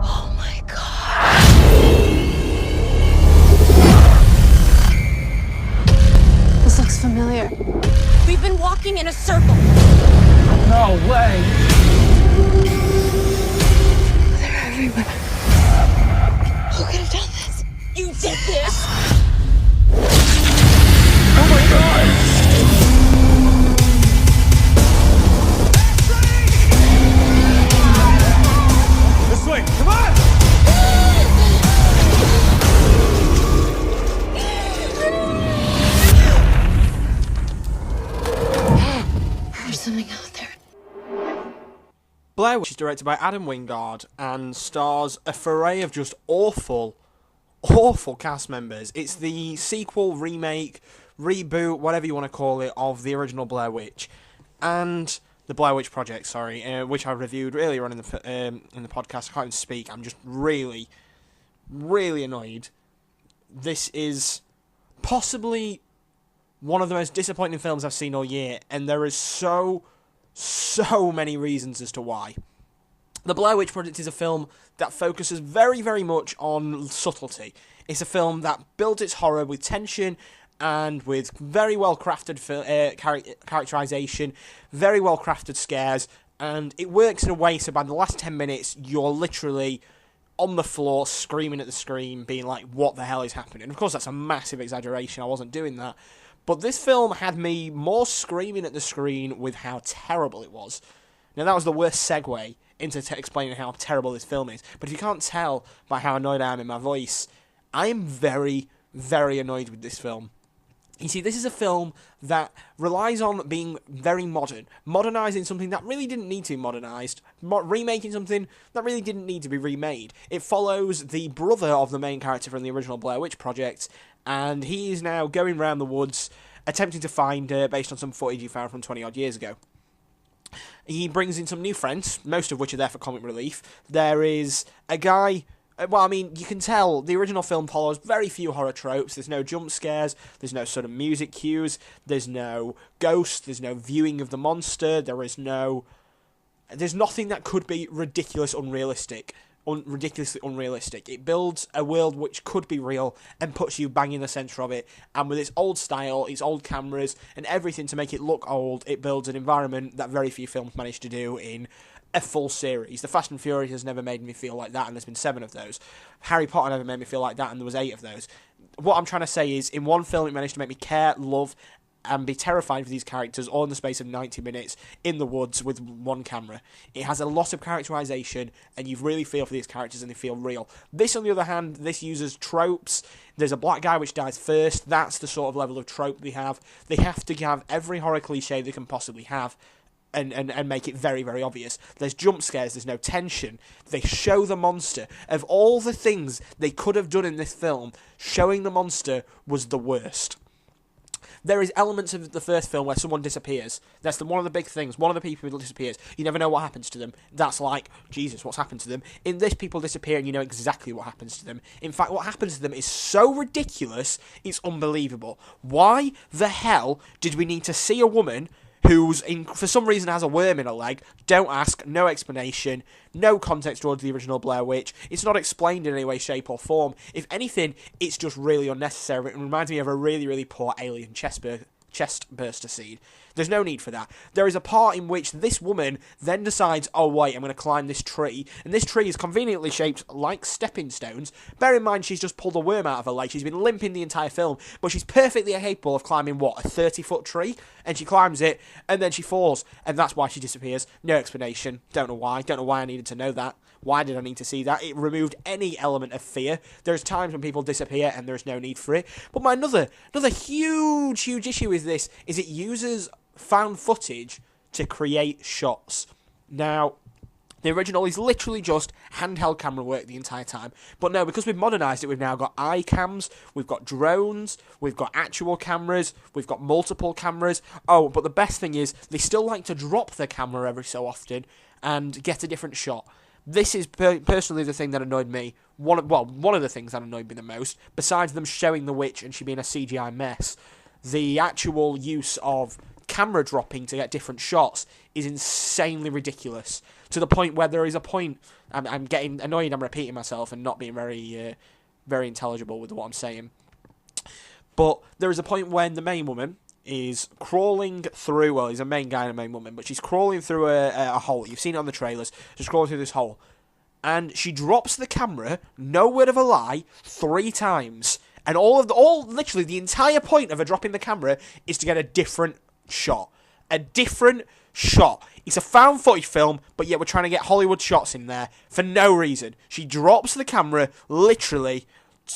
[SPEAKER 15] Oh my God.
[SPEAKER 20] walking in a circle.
[SPEAKER 19] No way.
[SPEAKER 20] They're everywhere. Who could have done this? You did this!
[SPEAKER 19] Oh my god! This way, come on!
[SPEAKER 20] There's something out there.
[SPEAKER 1] Blair Witch is directed by Adam Wingard and stars a foray of just awful cast members. It's the sequel, remake, reboot, whatever you want to call it, of the original Blair Witch. And the Blair Witch Project, which I reviewed earlier on in the podcast. I can't even speak. I'm just really, really annoyed. This is possibly one of the most disappointing films I've seen all year, and there is so many reasons as to why. The Blair Witch Project is a film that focuses very, very much on subtlety. It's a film that builds its horror with tension and with very well-crafted characterization, very well-crafted scares, and it works in a way so by the last 10 minutes, you're literally on the floor screaming at the screen, being like, what the hell is happening? And of course, that's a massive exaggeration. I wasn't doing that. But this film had me more screaming at the screen with how terrible it was. Now, that was the worst segue into explaining how terrible this film is. But if you can't tell by how annoyed I am in my voice, I am very, very annoyed with this film. You see, this is a film that relies on being very modern, modernising something that really didn't need to be modernised, remaking something that really didn't need to be remade. It follows the brother of the main character from the original Blair Witch Project, and he is now going around the woods attempting to find her based on some footage he found from 20-odd years ago. He brings in some new friends, most of which are there for comic relief. There is a guy... Well, I mean, you can tell the original film follows very few horror tropes. There's no jump scares, there's no sort of music cues, there's no ghost, there's no viewing of the monster, there's nothing that could be ridiculously unrealistic. It builds a world which could be real and puts you bang in the centre of it. And with its old style, its old cameras, and everything to make it look old, it builds an environment that very few films manage to do in a full series. The Fast and Furious has never made me feel like that, and there's been 7 of those. Harry Potter never made me feel like that, and there was 8 of those. What I'm trying to say is, in one film, it managed to make me care, love, and be terrified of these characters all in the space of 90 minutes in the woods with one camera. It has a lot of characterization, and you really feel for these characters, and they feel real. This, on the other hand, this uses tropes. There's a black guy which dies first. That's the sort of level of trope they have. They have to have every horror cliche they can possibly have. And make it very, very obvious. There's jump scares, there's no tension. They show the monster. Of all the things they could have done in this film, showing the monster was the worst. There is elements of the first film where someone disappears. That's one of the big things. One of the people who disappears. You never know what happens to them. That's like, Jesus, what's happened to them? In this, people disappear and you know exactly what happens to them. In fact, what happens to them is so ridiculous, it's unbelievable. Why the hell did we need to see a woman who's, for some reason, has a worm in her leg? Don't ask, no explanation, no context towards the original Blair Witch. It's not explained in any way, shape, or form. If anything, it's just really unnecessary. It reminds me of a really, really poor Alien chest burster scene. There's no need for that. There is a part in which this woman then decides, oh wait, I'm going to climb this tree, and this tree is conveniently shaped like stepping stones. Bear in mind, she's just pulled a worm out of her leg. She's been limping the entire film, but she's perfectly capable of climbing, what, a 30-foot tree? And she climbs it, and then she falls, and that's why she disappears. No explanation. Don't know why. Don't know why I needed to know that. Why did I need to see that? It removed any element of fear. There's times when people disappear and there's no need for it. But my another huge issue with this is it uses found footage to create shots. Now, the original is literally just handheld camera work the entire time. But no, because we've modernised it, we've now got iCams, we've got drones, we've got actual cameras, we've got multiple cameras. Oh, but the best thing is, they still like to drop the camera every so often and get a different shot. This is personally the thing that annoyed me. One of the things that annoyed me the most, besides them showing the witch and she being a CGI mess, the actual use of camera dropping to get different shots is insanely ridiculous. To the point where there is a point, I'm getting annoyed, I'm repeating myself and not being very intelligible with what I'm saying. But there is a point when the main woman, is crawling through, well, he's a main guy and a main woman, but she's crawling through a hole. You've seen it on the trailers. She's crawling through this hole. And she drops the camera, no word of a lie, 3 times. And literally the entire point of her dropping the camera is to get a different shot. A different shot. It's a found footage film, but yet we're trying to get Hollywood shots in there for no reason. She drops the camera, literally.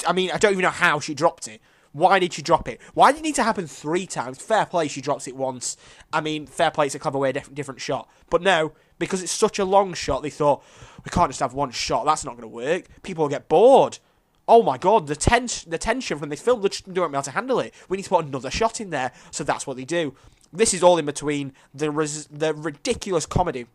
[SPEAKER 1] I mean, I don't even know how she dropped it. Why did she drop it? Why did it need to happen 3 times? Fair play, she drops it once. I mean, fair play, it's a clever way, a different shot. But no, because it's such a long shot, they thought, we can't just have one shot, that's not going to work. People will get bored. Oh my god, the tension from this film, they just don't be able to handle it. We need to put another shot in there, so that's what they do. This is all in between the ridiculous comedy.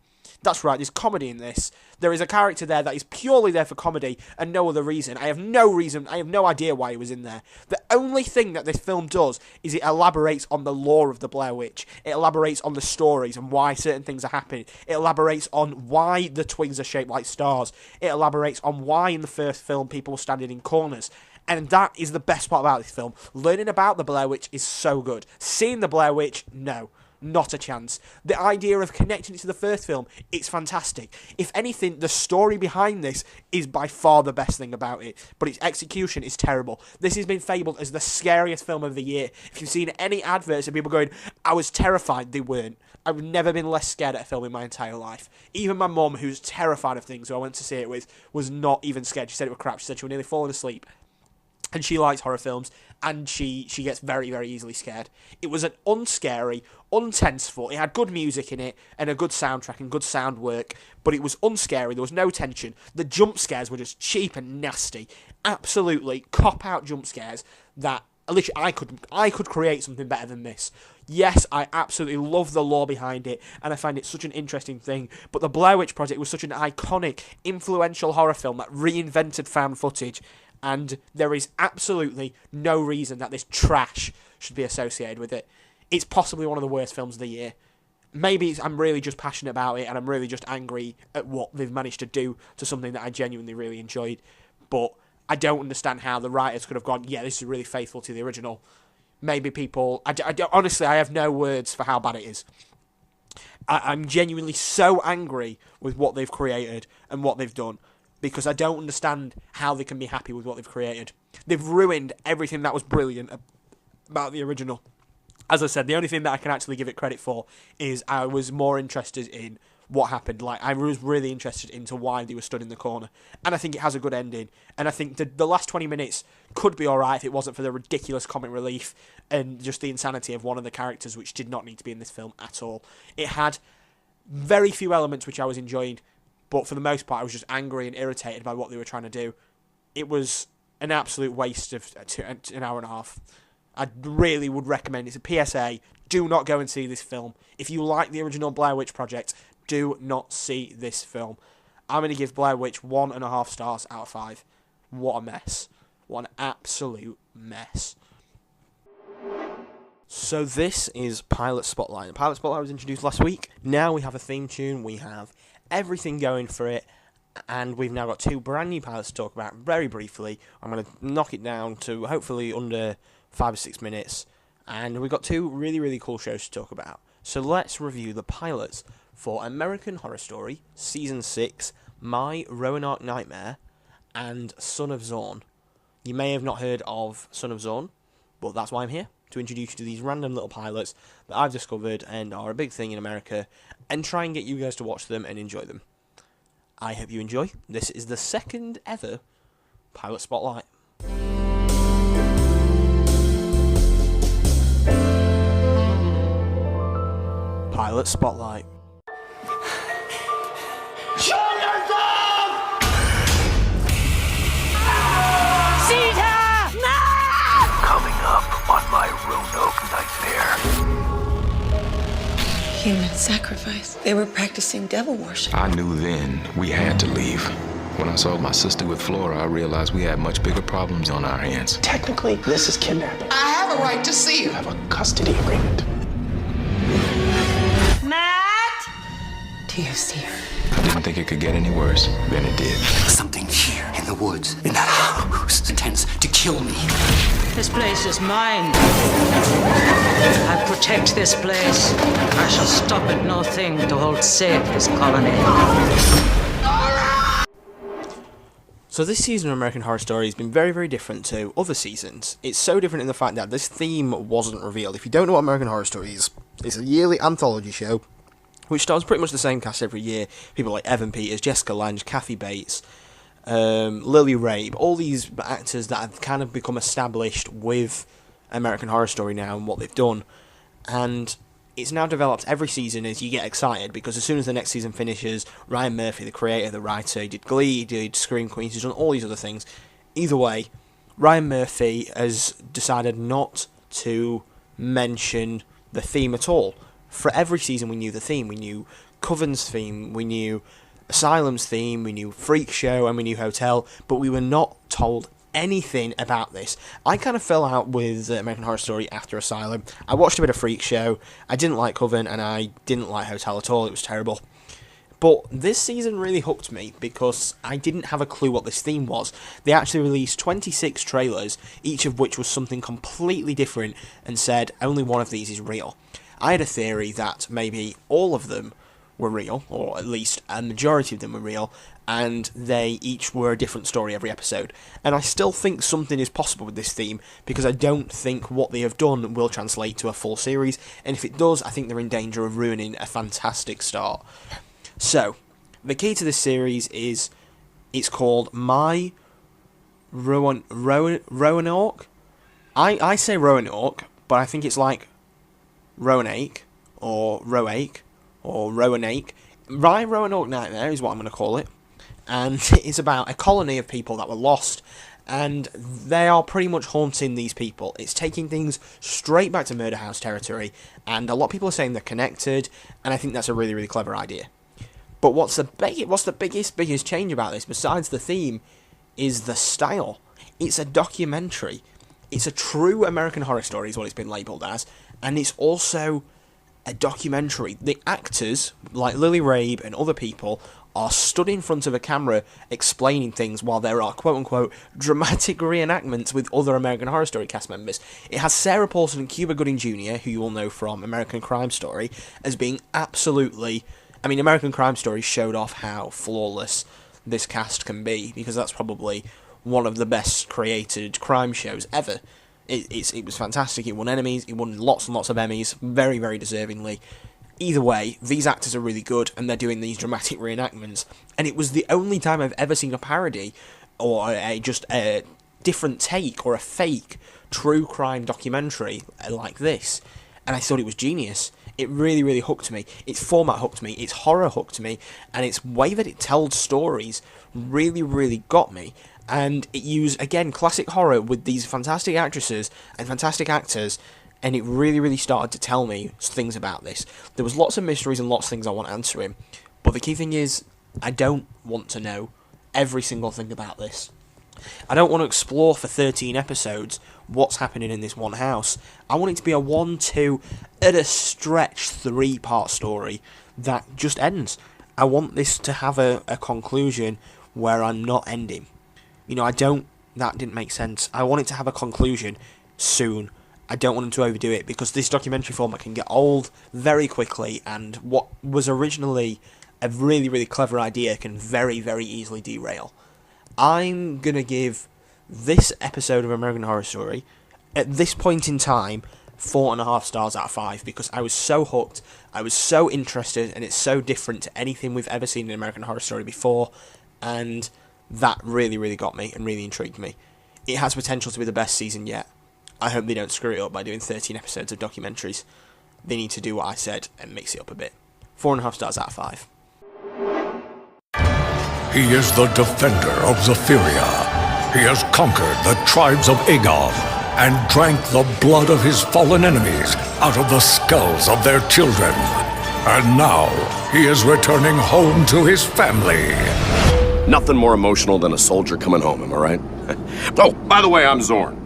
[SPEAKER 1] That's right, there's comedy in this. There is a character there that is purely there for comedy and no other reason. I have no idea why he was in there. The only thing that this film does is it elaborates on the lore of the Blair Witch. It elaborates on the stories and why certain things are happening. It elaborates on why the twigs are shaped like stars. It elaborates on why in the first film people were standing in corners. And that is the best part about this film. Learning about the Blair Witch is so good. Seeing the Blair Witch, no. Not a chance. The idea of connecting it to the first film, it's fantastic. If anything, the story behind this is by far the best thing about it, but its execution is terrible. This has been fabled as the scariest film of the year. If you've seen any adverts of people going, I was terrified, they weren't. I've never been less scared at a film in my entire life. Even my mum, who's terrified of things, who I went to see it with, was not even scared. She said it was crap. She said she was nearly falling asleep. And she likes horror films, and she gets very, very easily scared. It was an unscary, untenseful. It had good music in it, and a good soundtrack, and good sound work, but it was unscary. There was no tension. The jump scares were just cheap and nasty. Absolutely cop-out jump scares that, literally, I could create something better than this. Yes, I absolutely love the lore behind it, and I find it such an interesting thing, but the Blair Witch Project was such an iconic, influential horror film that reinvented found footage, and there is absolutely no reason that this trash should be associated with it. It's possibly one of the worst films of the year. Maybe I'm really just passionate about it, and I'm really just angry at what they've managed to do to something that I genuinely really enjoyed, but I don't understand how the writers could have gone, yeah, this is really faithful to the original. Maybe people... honestly, I have no words for how bad it is. I'm genuinely so angry with what they've created and what they've done, because I don't understand how they can be happy with what they've created. They've ruined everything that was brilliant about the original. As I said, the only thing that I can actually give it credit for is I was more interested in what happened. Like, I was really interested into why they were stood in the corner. And I think it has a good ending. And I think the last 20 minutes could be alright if it wasn't for the ridiculous comic relief and just the insanity of one of the characters, which did not need to be in this film at all. It had very few elements which I was enjoying, but for the most part I was just angry and irritated by what they were trying to do. It was an absolute waste of an hour and a half. I really would recommend, it's a PSA, do not go and see this film. If you like the original Blair Witch Project, do not see this film. I'm going to give Blair Witch 1.5 stars out of 5. What a mess. What an absolute mess. So this is Pilot Spotlight. The Pilot Spotlight was introduced last week. Now we have a theme tune, we have everything going for it, and we've now got 2 brand new pilots to talk about very briefly. I'm going to knock it down to hopefully under 5 or 6 minutes, and we've got 2 really, really cool shows to talk about. So let's review the pilots for American Horror Story Season 6, My Roanoke Nightmare, and Son of Zorn. You may have not heard of Son of Zorn, but that's why I'm here, to introduce you to these random little pilots that I've discovered and are a big thing in America, and try and get you guys to watch them and enjoy them. I hope you enjoy. This is the second ever Pilot Spotlight. Pilot Spotlight.
[SPEAKER 13] Show yourself!
[SPEAKER 20] Sita! No!
[SPEAKER 12] Coming up on my Roanoke Nightmare.
[SPEAKER 9] Human sacrifice. They were practicing devil worship.
[SPEAKER 8] I knew then we had to leave. When I saw my sister with Flora, I realized we had much bigger problems on our hands.
[SPEAKER 19] Technically, this is kidnapping.
[SPEAKER 20] I have a right to see you.
[SPEAKER 19] You have a custody agreement.
[SPEAKER 20] Matt!
[SPEAKER 9] Do you see her?
[SPEAKER 8] I didn't think it could get any worse. Then it did.
[SPEAKER 14] Something here in
[SPEAKER 10] in the woods, in that house, intends to kill me.
[SPEAKER 21] This place is mine. I protect this place. I shall stop at no thing to hold safe this colony.
[SPEAKER 1] So this season of American Horror Story has been very, very different to other seasons. It's so different in the fact that this theme wasn't revealed. If you don't know what American Horror Story is, it's a yearly anthology show which stars pretty much the same cast every year. People like Evan Peters, Jessica Lange, Kathy Bates, Lily Rabe, all these actors that have kind of become established with American Horror Story now and what they've done. And it's now developed every season as you get excited, because as soon as the next season finishes, Ryan Murphy, the creator, the writer, he did Glee, he did Scream Queens, he's done all these other things. Either way, Ryan Murphy has decided not to mention the theme at all. For every season we knew the theme. We knew Coven's theme, we knew Asylum's theme, we knew Freak Show, and we knew Hotel, but we were not told anything about this. I kind of fell out with American Horror Story after Asylum. I watched a bit of Freak Show, I didn't like Coven, and I didn't like Hotel at all, it was terrible. But this season really hooked me because I didn't have a clue what this theme was. They actually released 26 trailers, each of which was something completely different, and said only one of these is real. I had a theory that maybe all of them were real, or at least a majority of them were real, and they each were a different story every episode. And I still think something is possible with this theme, because I don't think what they have done will translate to a full series, and if it does, I think they're in danger of ruining a fantastic start. So, the key to this series is, it's called My Roanoke? I say Roanoke, but I think it's like Roanoke, or Roake, or Roanoke. My Roanoke Nightmare is what I'm going to call it. And it's about a colony of people that were lost, and they are pretty much haunting these people. It's taking things straight back to Murder House territory, and a lot of people are saying they're connected, and I think that's a really, really clever idea. But what's the biggest change about this, besides the theme, is the style. It's a documentary. It's a true American Horror Story is what it's been labelled as, and it's also a documentary. The actors, like Lily Rabe and other people, are stood in front of a camera explaining things while there are quote-unquote dramatic reenactments with other American Horror Story cast members. It has Sarah Paulson and Cuba Gooding Jr., who you all know from American Crime Story, as being absolutely... I mean, American Crime Story showed off how flawless this cast can be, because that's probably one of the best created crime shows ever. It was fantastic. It won Emmys, it won lots and lots of Emmys, very, very deservingly. Either way, these actors are really good, and they're doing these dramatic reenactments, and it was the only time I've ever seen a parody, or just a different take, or a fake true crime documentary like this, and I thought it was genius. It really, really hooked me. Its format hooked me, its horror hooked me, and its way that it told stories really, really got me. And it used, again, classic horror with these fantastic actresses and fantastic actors, and it really, really started to tell me things about this. There was lots of mysteries and lots of things I want answering, but the key thing is, I don't want to know every single thing about this. I don't want to explore for 13 episodes what's happening in this one house. I want it to be a 1, 2, at a stretch 3-part story that just ends. I want this to have a conclusion where I'm not ending. You know, that didn't make sense. I want it to have a conclusion soon. I don't want them to overdo it, because this documentary format can get old very quickly, and what was originally a really, really clever idea can very, very easily derail. I'm going to give this episode of American Horror Story, at this point in time, 4.5 stars out of 5, because I was so hooked, I was so interested, and it's so different to anything we've ever seen in American Horror Story before, and that really, really got me and really intrigued me. It has potential to be the best season yet. I hope they don't screw it up by doing 13 episodes of documentaries. They need to do what I said and mix it up a bit. 4.5 stars out of 5.
[SPEAKER 22] He is the defender of Zephyria. He has conquered the tribes of Agon and drank the blood of his fallen enemies out of the skulls of their children. And now he is returning home to his family.
[SPEAKER 23] Nothing more emotional than a soldier coming home, am I right? Oh, by the way, I'm Zorn.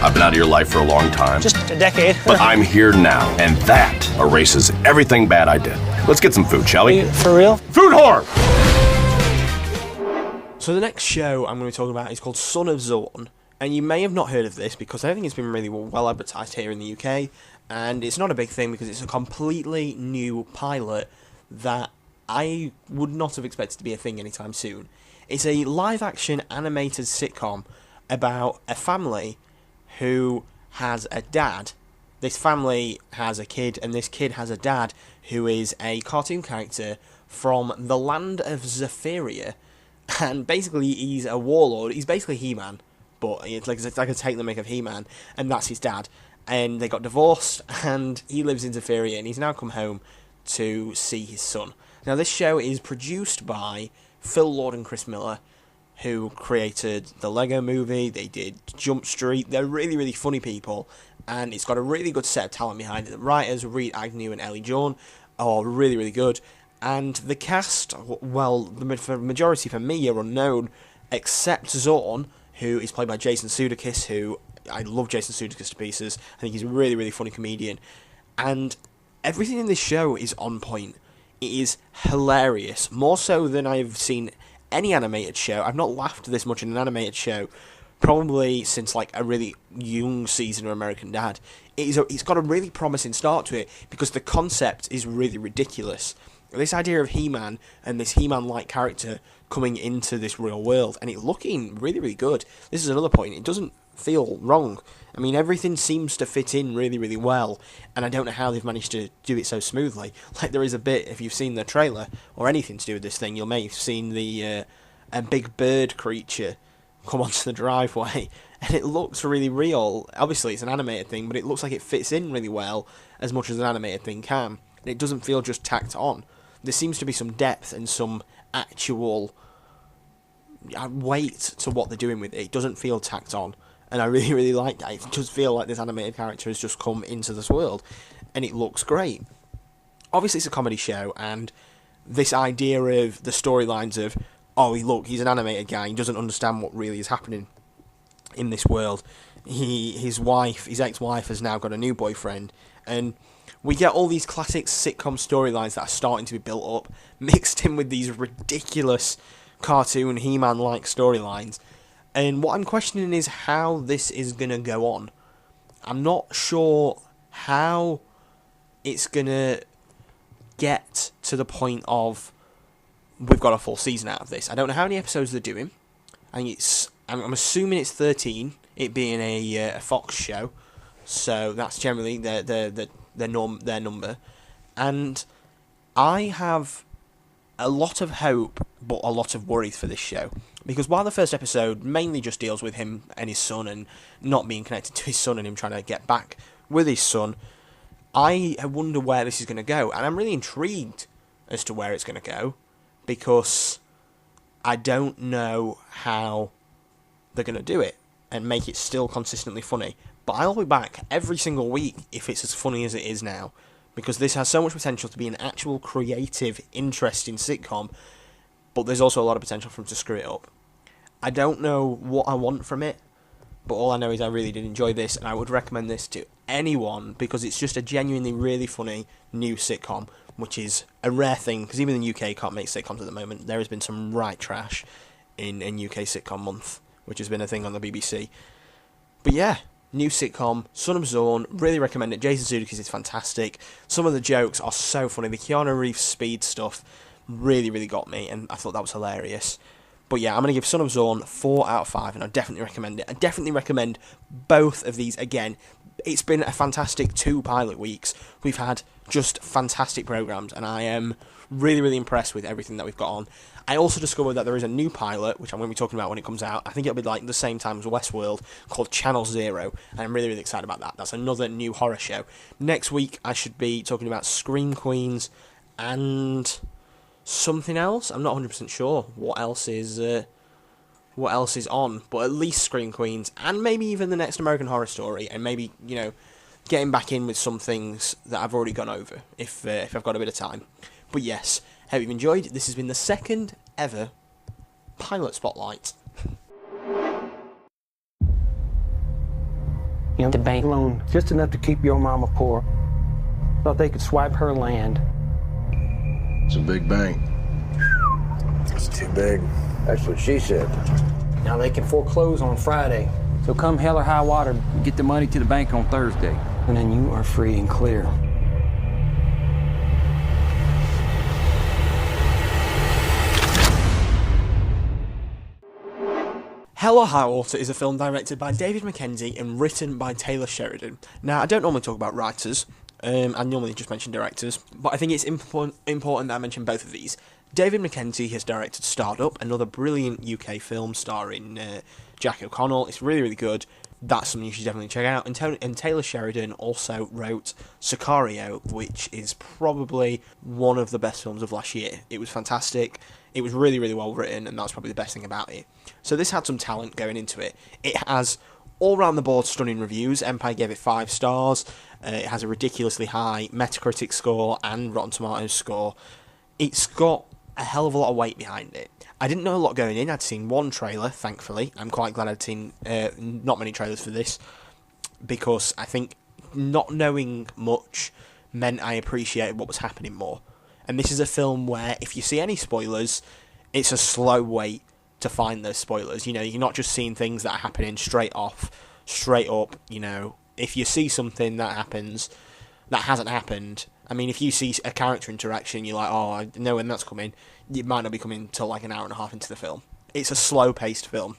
[SPEAKER 23] I've been out of your life for a long time.
[SPEAKER 18] Just a decade.
[SPEAKER 23] But I'm here now, and that erases everything bad I did. Let's get some food, shall we?
[SPEAKER 18] For real?
[SPEAKER 23] Food whore!
[SPEAKER 1] So the next show I'm going to be talking about is called Son of Zorn, and you may have not heard of this because I don't think it's been really well advertised here in the UK, and it's not a big thing because it's a completely new pilot that I would not have expected to be a thing anytime soon. It's a live-action animated sitcom about a family who has a dad. This family has a kid, and this kid has a dad who is a cartoon character from the land of Zephyria. And basically, he's a warlord. He's basically He-Man, but it's like a take the make of He-Man, and that's his dad. And they got divorced, and he lives in Zephyria, and he's now come home to see his son. Now, this show is produced by Phil Lord and Chris Miller, who created the Lego Movie. They did Jump Street. They're really, really funny people, and it's got a really good set of talent behind it. The writers, Reed Agnew and Ellie Jorn, are really, really good. And the cast, well, the majority for me are unknown, except Zorn, who is played by Jason Sudeikis, who I love Jason Sudeikis to pieces. I think he's a really, really funny comedian. And everything in this show is on point. It is hilarious, more so than I've seen any animated show. I've not laughed this much in an animated show probably since like a really young season of American Dad. It's got a really promising start to it because the concept is really ridiculous. This idea of He-Man and this He-Man-like character coming into this real world, and it looking really, really good. This is another point. It doesn't feel wrong. I mean, everything seems to fit in really, really well, and I don't know how they've managed to do it so smoothly. Like, there is a bit, if you've seen the trailer, or anything to do with this thing, you may have seen the a big bird creature come onto the driveway, and it looks really real. Obviously, it's an animated thing, but it looks like it fits in really well, as much as an animated thing can. And it doesn't feel just tacked on. There seems to be some depth and some actual weight to what they're doing with it. It doesn't feel tacked on, and I really, really like that. It does feel like this animated character has just come into this world, and it looks great. Obviously, it's a comedy show, and this idea of the storylines of, oh, look, he's an animated guy, he doesn't understand what really is happening in this world. His ex-wife has now got a new boyfriend, and we get all these classic sitcom storylines that are starting to be built up, mixed in with these ridiculous cartoon He-Man-like storylines. And what I'm questioning is how this is going to go on. I'm not sure how it's going to get to the point of we've got a full season out of this. I don't know how many episodes they're doing. I think I'm assuming it's 13, it being a Fox show. So that's generally their number. And I have a lot of hope, but a lot of worries for this show. Because while the first episode mainly just deals with him and his son and not being connected to his son and him trying to get back with his son, I wonder where this is going to go. And I'm really intrigued as to where it's going to go, because I don't know how they're going to do it and make it still consistently funny. But I'll be back every single week if it's as funny as it is now, because this has so much potential to be an actual creative, interesting sitcom, but there's also a lot of potential for them to screw it up. I don't know what I want from it, but all I know is I really did enjoy this, and I would recommend this to anyone, because it's just a genuinely really funny new sitcom, which is a rare thing, because even the UK can't make sitcoms at the moment. There has been some right trash in UK Sitcom Month, which has been a thing on the BBC. But yeah, new sitcom, Son of Zorn, really recommend it. Jason Sudeikis is fantastic. Some of the jokes are so funny. The Keanu Reeves speed stuff really, really got me, and I thought that was hilarious. But yeah, I'm going to give Son of Zorn 4 out of 5, and I definitely recommend it. I definitely recommend both of these. Again, it's been a fantastic 2 pilot weeks. We've had just fantastic programmes, and I am really, really impressed with everything that we've got on. I also discovered that there is a new pilot, which I'm going to be talking about when it comes out. I think it'll be like the same time as Westworld, called Channel Zero, and I'm really, really excited about that. That's another new horror show. Next week, I should be talking about Scream Queens and something else. I'm not 100% sure what else is on, but at least Scream Queens, and maybe even the next American Horror Story, and maybe, you know, getting back in with some things that I've already gone over, if I've got a bit of time. But yes, hope you've enjoyed. This has been the second ever Pilot Spotlight.
[SPEAKER 2] You know, the bank loan, just enough to keep your mama poor. Thought they could swipe her land.
[SPEAKER 12] It's a big bank. It's too big. That's what she said.
[SPEAKER 2] Now they can foreclose on Friday. So come hell or high water, get the money to the bank on Thursday. And then you are free and clear.
[SPEAKER 1] Hell or High Water is a film directed by David Mackenzie and written by Taylor Sheridan. Now, I don't normally talk about writers, I normally just mention directors, but I think it's important that I mention both of these. David Mackenzie has directed Startup, another brilliant UK film starring Jack O'Connell. It's really, really good. That's something you should definitely check out. And Taylor Sheridan also wrote Sicario, which is probably one of the best films of last year. It was fantastic. It was really, really well written, and that's probably the best thing about it. So this had some talent going into it. It has all round the board stunning reviews. Empire gave it 5 stars. It has a ridiculously high Metacritic score and Rotten Tomatoes score. It's got a hell of a lot of weight behind it. I didn't know a lot going in. I'd seen one trailer, thankfully. I'm quite glad I'd seen not many trailers for this, because I think not knowing much meant I appreciated what was happening more. And this is a film where if you see any spoilers, it's a slow wait to find those spoilers. You know, you're not just seeing things that are happening straight up, you know. If you see something that happens that hasn't happened, I mean, if you see a character interaction, you're like, oh, I know when that's coming. It might not be coming till like an hour and a half into the film. It's a slow-paced film.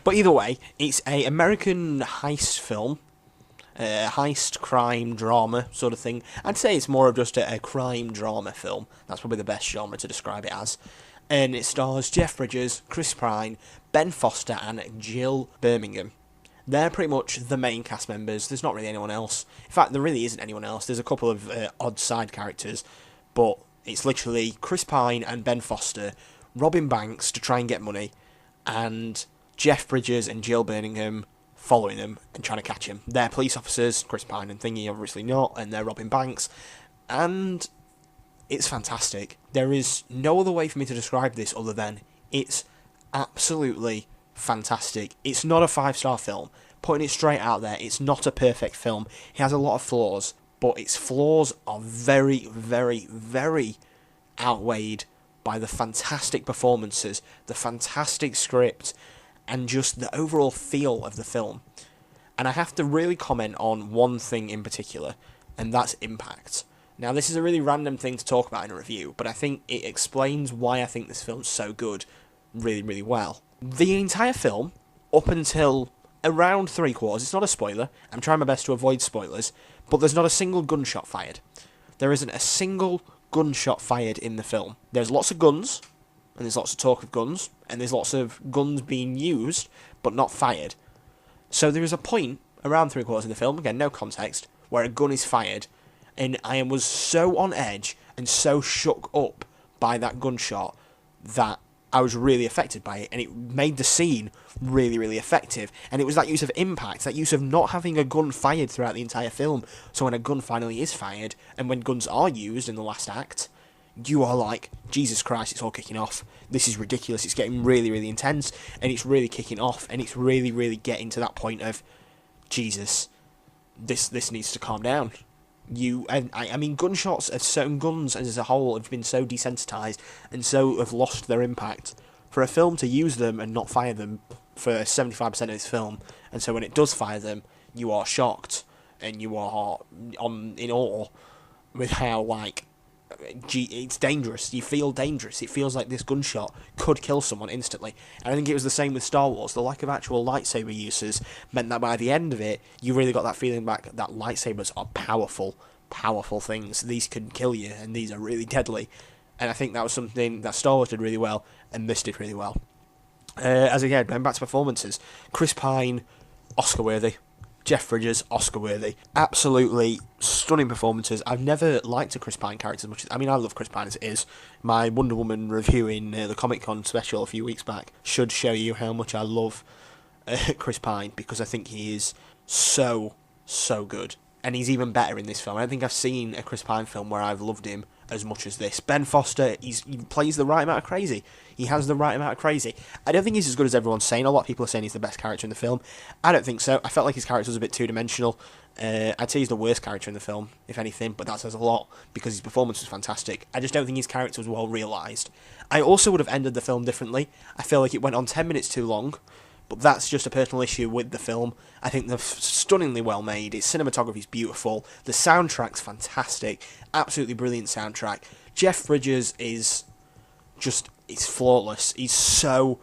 [SPEAKER 1] But either way, it's a American heist film. Heist, crime, drama sort of thing. I'd say it's more of just a crime drama film. That's probably the best genre to describe it as. And it stars Jeff Bridges, Chris Pine, Ben Foster and Jill Birmingham. They're pretty much the main cast members. There's not really anyone else. In fact, there really isn't anyone else. There's a couple of odd side characters, but it's literally Chris Pine and Ben Foster robbing banks to try and get money, and Jeff Bridges and Jill Birmingham following them and trying to catch him. They're police officers, Chris Pine and Thingy obviously not, and they're robbing banks, and it's fantastic. There is no other way for me to describe this other than it's absolutely fantastic. It's not a 5-star film. Putting it straight out there, it's not a perfect film. It has a lot of flaws, but its flaws are very, very, very outweighed by the fantastic performances, the fantastic script, and just the overall feel of the film. And I have to really comment on one thing in particular, and that's impact. Now, this is a really random thing to talk about in a review, but I think it explains why I think this film's so good really, really well. The entire film, up until around 3/4, it's not a spoiler, I'm trying my best to avoid spoilers, but there's not a single gunshot fired. There isn't a single gunshot fired in the film. There's lots of guns, and there's lots of talk of guns, and there's lots of guns being used, but not fired. So there is a point, around 3/4 of the film, again, no context, where a gun is fired, and I was so on edge and so shook up by that gunshot that I was really affected by it, and it made the scene really, really effective. And it was that use of impact, that use of not having a gun fired throughout the entire film. So when a gun finally is fired, and when guns are used in the last act, you are like, Jesus Christ, it's all kicking off. This is ridiculous. It's getting really, really intense, and it's really kicking off, and it's really, really getting to that point of, Jesus, this needs to calm down. I mean, gunshots of certain guns as a whole have been so desensitized and so have lost their impact. For a film to use them and not fire them for 75% of its film, and so when it does fire them, you are shocked and you are in awe with how, like, it's dangerous. You feel dangerous. It feels like this gunshot could kill someone instantly. And I think it was the same with Star Wars. The lack of actual lightsaber uses meant that by the end of it, you really got that feeling back that lightsabers are powerful, powerful things. These can kill you, and these are really deadly. And I think that was something that Star Wars did really well, and this did really well. As again, going back to performances, Chris Pine, Oscar-worthy. Jeff Bridges, Oscar-worthy. Absolutely stunning performances. I've never liked a Chris Pine character as much as... I mean, I love Chris Pine as it is. My Wonder Woman review in the Comic-Con special a few weeks back should show you how much I love Chris Pine, because I think he is so, so good. And he's even better in this film. I don't think I've seen a Chris Pine film where I've loved him as much as this. Ben Foster, he plays the right amount of crazy. He has the right amount of crazy. I don't think he's as good as everyone's saying. A lot of people are saying he's the best character in the film. I don't think so. I felt like his character was a bit two-dimensional. I'd say he's the worst character in the film, if anything, but that says a lot, because his performance was fantastic. I just don't think his character was well realised. I also would have ended the film differently. I feel like it went on 10 minutes too long, but that's just a personal issue with the film. I think they're stunningly well made. Its cinematography's beautiful. The soundtrack's fantastic. Absolutely brilliant soundtrack. Jeff Bridges is just... He's flawless. He's so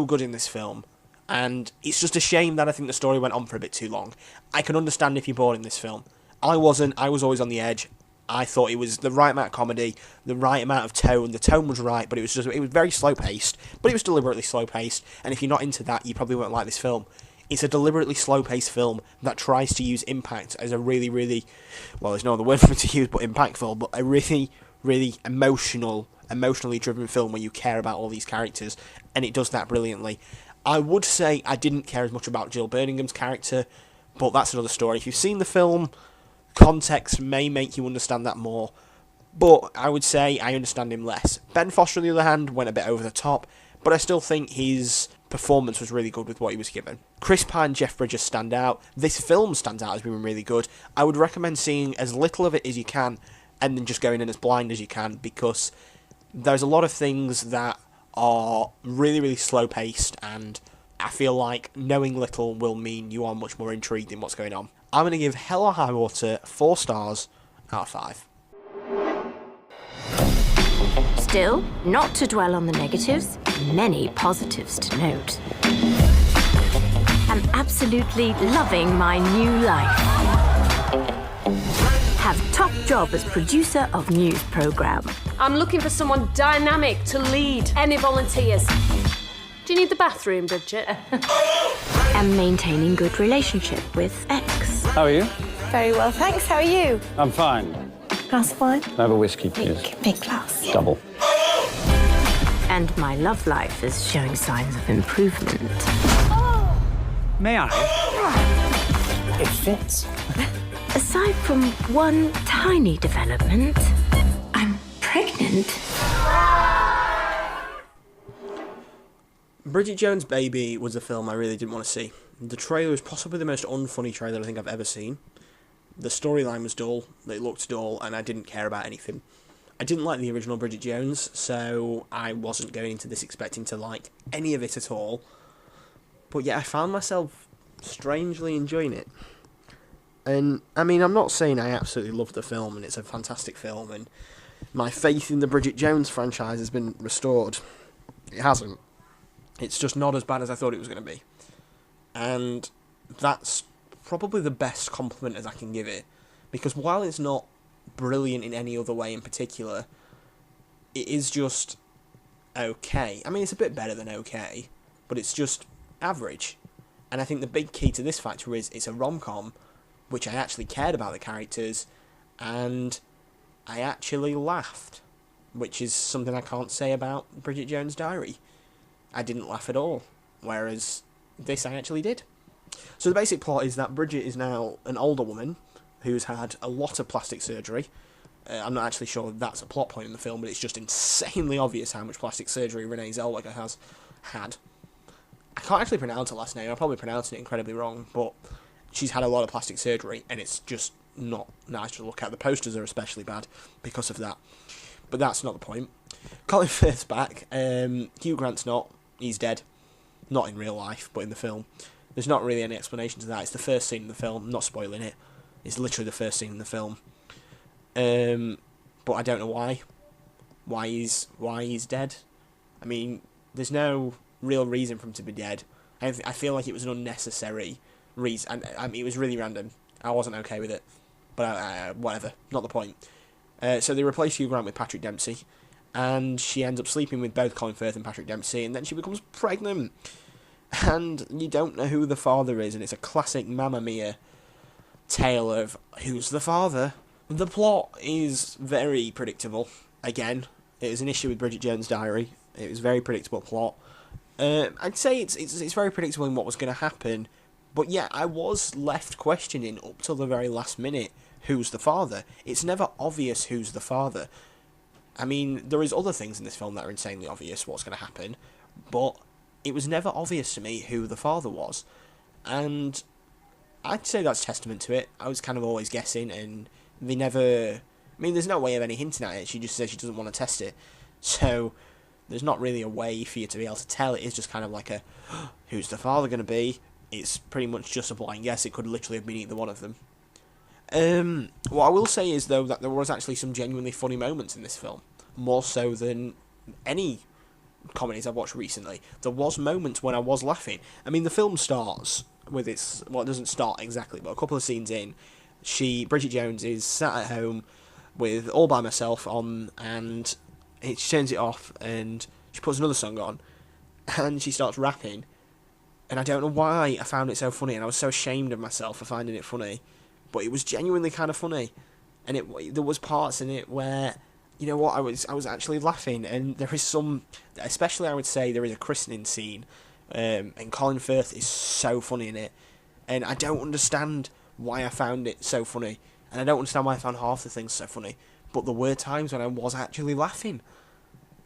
[SPEAKER 1] good in this film. And it's just a shame that I think the story went on for a bit too long. I can understand if you're bored in this film. I wasn't. I was always on the edge. I thought it was the right amount of comedy, the right amount of tone. The tone was right, but it was very slow-paced, but it was deliberately slow-paced, and if you're not into that, you probably won't like this film. It's a deliberately slow-paced film that tries to use impact as a really, really, well, there's no other word for it to use but impactful, but a really, really emotionally driven film where you care about all these characters, and it does that brilliantly. I would say I didn't care as much about Jill Birmingham's character, but that's another story. If you've seen the film, context may make you understand that more, but I would say I understand him less. Ben Foster, on the other hand, went a bit over the top, but I still think his performance was really good with what he was given. Chris Pine and Jeff Bridges stand out. This film stands out as being really good. I would recommend seeing as little of it as you can, and then just going in as blind as you can, because there's a lot of things that are really, really slow-paced, and I feel like knowing little will mean you are much more intrigued in what's going on. I'm going to give Hell or High Water 4 stars out of 5.
[SPEAKER 5] Still, not to dwell on the negatives, many positives to note. I'm absolutely loving my new life. Have top job as producer of news program.
[SPEAKER 6] I'm looking for someone dynamic to lead. Any volunteers? Do you need the bathroom, Bridget?
[SPEAKER 5] And maintaining good relationship with ex.
[SPEAKER 7] How are you?
[SPEAKER 6] Very well, thanks. How are you?
[SPEAKER 7] I'm fine.
[SPEAKER 6] Glass of wine?
[SPEAKER 7] Can I have a whiskey, please?
[SPEAKER 6] Big glass.
[SPEAKER 7] Double.
[SPEAKER 5] And my love life is showing signs of improvement.
[SPEAKER 18] May I?
[SPEAKER 7] It fits.
[SPEAKER 5] Aside from one tiny development, I'm pregnant.
[SPEAKER 1] Bridget Jones' Baby was a film I really didn't want to see. The trailer is possibly the most unfunny trailer I think I've ever seen. The storyline was dull, it looked dull, and I didn't care about anything. I didn't like the original Bridget Jones, so I wasn't going into this expecting to like any of it at all. But yet I found myself strangely enjoying it. And, I mean, I'm not saying I absolutely love the film, and it's a fantastic film, and my faith in the Bridget Jones franchise has been restored. It hasn't. It's just not as bad as I thought it was going to be. And that's probably the best compliment as I can give it. Because while it's not brilliant in any other way in particular, it is just okay. I mean, it's a bit better than okay, but it's just average. And I think the big key to this factor is it's a rom-com, which I actually cared about the characters, and I actually laughed, which is something I can't say about Bridget Jones' Diary. I didn't laugh at all, whereas this I actually did. So the basic plot is that Bridget is now an older woman who's had a lot of plastic surgery. I'm not actually sure that's a plot point in the film, but it's just insanely obvious how much plastic surgery Renee Zellweger has had. I can't actually pronounce her last name, I'm probably pronouncing it incredibly wrong, but she's had a lot of plastic surgery, and it's just not nice to look at. The posters are especially bad because of that. But that's not the point. Colin Firth's back. Hugh Grant's not. He's dead. Not in real life, but in the film. There's not really any explanation to that. It's the first scene in the film. I'm not spoiling it. It's literally the first scene in the film. But I don't know why. Why he's dead. I mean, there's no real reason for him to be dead. I feel like it was an unnecessary reason. I mean, it was really random. I wasn't okay with it. But whatever. Not the point. So they replace Hugh Grant with Patrick Dempsey. And she ends up sleeping with both Colin Firth and Patrick Dempsey. And then she becomes pregnant. And you don't know who the father is. And it's a classic Mamma Mia tale of who's the father. The plot is very predictable. Again, it was an issue with Bridget Jones' Diary. It was a very predictable plot. I'd say it's very predictable in what was going to happen. But yeah, I was left questioning up till the very last minute who's the father. It's never obvious who's the father. I mean, there is other things in this film that are insanely obvious what's going to happen, but it was never obvious to me who the father was. And I'd say that's testament to it. I was kind of always guessing, and they never... I mean, there's no way of any hinting at it. She just says she doesn't want to test it. So, there's not really a way for you to be able to tell. It is just kind of like a, who's the father going to be? It's pretty much just a blind guess. It could literally have been either one of them. What I will say is, though, that there was actually some genuinely funny moments in this film. More so than any comedies I've watched recently. There was moments when I was laughing. I mean, the film starts with its... Well, it doesn't start exactly, but a couple of scenes in, Bridget Jones is sat at home with All By Myself on, and she turns it off, and she puts another song on, and she starts rapping. And I don't know why I found it so funny, and I was so ashamed of myself for finding it funny. But it was genuinely kind of funny. And there was parts in it where... You know what, I was actually laughing, and there is some, especially I would say there is a christening scene, and Colin Firth is so funny in it, and I don't understand why I found it so funny, and I don't understand why I found half the things so funny, but there were times when I was actually laughing,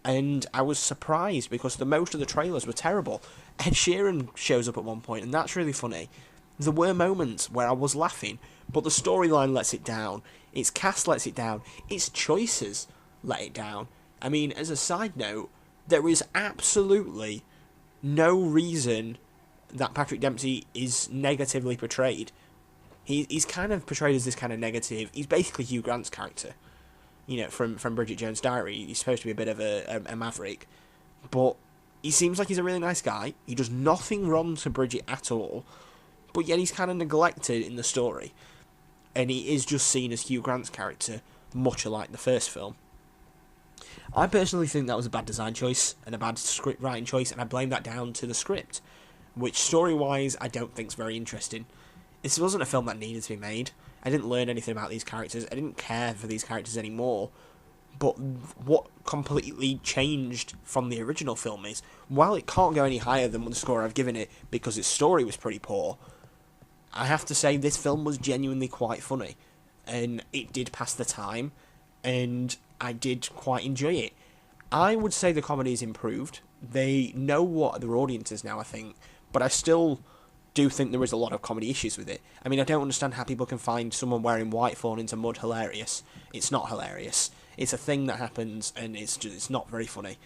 [SPEAKER 1] and I was surprised because most of the trailers were terrible. Ed Sheeran shows up at one point, and that's really funny. There were moments where I was laughing, but the storyline lets it down, its cast lets it down, its choices let it down. I mean, as a side note, there is absolutely no reason that Patrick Dempsey is negatively portrayed. He's kind of portrayed as this kind of negative... He's basically Hugh Grant's character, you know, from Bridget Jones' Diary. He's supposed to be a bit of a maverick, but he seems like he's a really nice guy. He does nothing wrong to Bridget at all, but yet he's kind of neglected in the story, and he is just seen as Hugh Grant's character, much alike the first film. I personally think that was a bad design choice and a bad script writing choice, and I blame that down to the script, which story-wise I don't think is very interesting. This wasn't a film that needed to be made. I didn't learn anything about these characters. I didn't care for these characters anymore. But what completely changed from the original film is, while it can't go any higher than the score I've given it because its story was pretty poor, I have to say this film was genuinely quite funny, and it did pass the time, and I did quite enjoy it. I would say the comedy is improved. They know what their audience is now, I think, but I still do think there is a lot of comedy issues with it. I mean, I don't understand how people can find someone wearing white falling into mud hilarious. It's not hilarious. It's a thing that happens, and it's not very funny.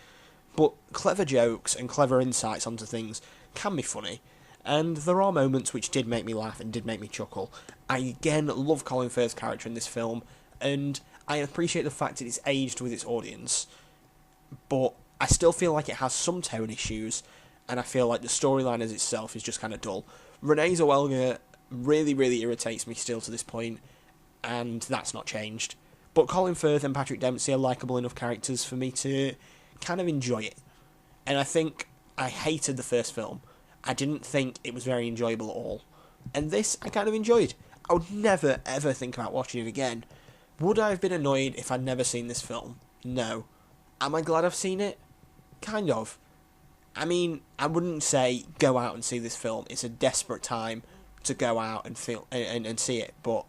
[SPEAKER 1] But clever jokes and clever insights onto things can be funny, and there are moments which did make me laugh and did make me chuckle. I again love Colin Firth's character in this film, and I appreciate the fact that it's aged with its audience, but I still feel like it has some tone issues, and I feel like the storyline as itself is just kind of dull. Renee Zellweger really, really irritates me still to this point, and that's not changed. But Colin Firth and Patrick Dempsey are likeable enough characters for me to kind of enjoy it. And I think I hated the first film. I didn't think it was very enjoyable at all. And this, I kind of enjoyed. I would never, ever think about watching it again. Would I have been annoyed if I'd never seen this film? No. Am I glad I've seen it? Kind of. I mean, I wouldn't say go out and see this film. It's a desperate time to go out and feel and see it, but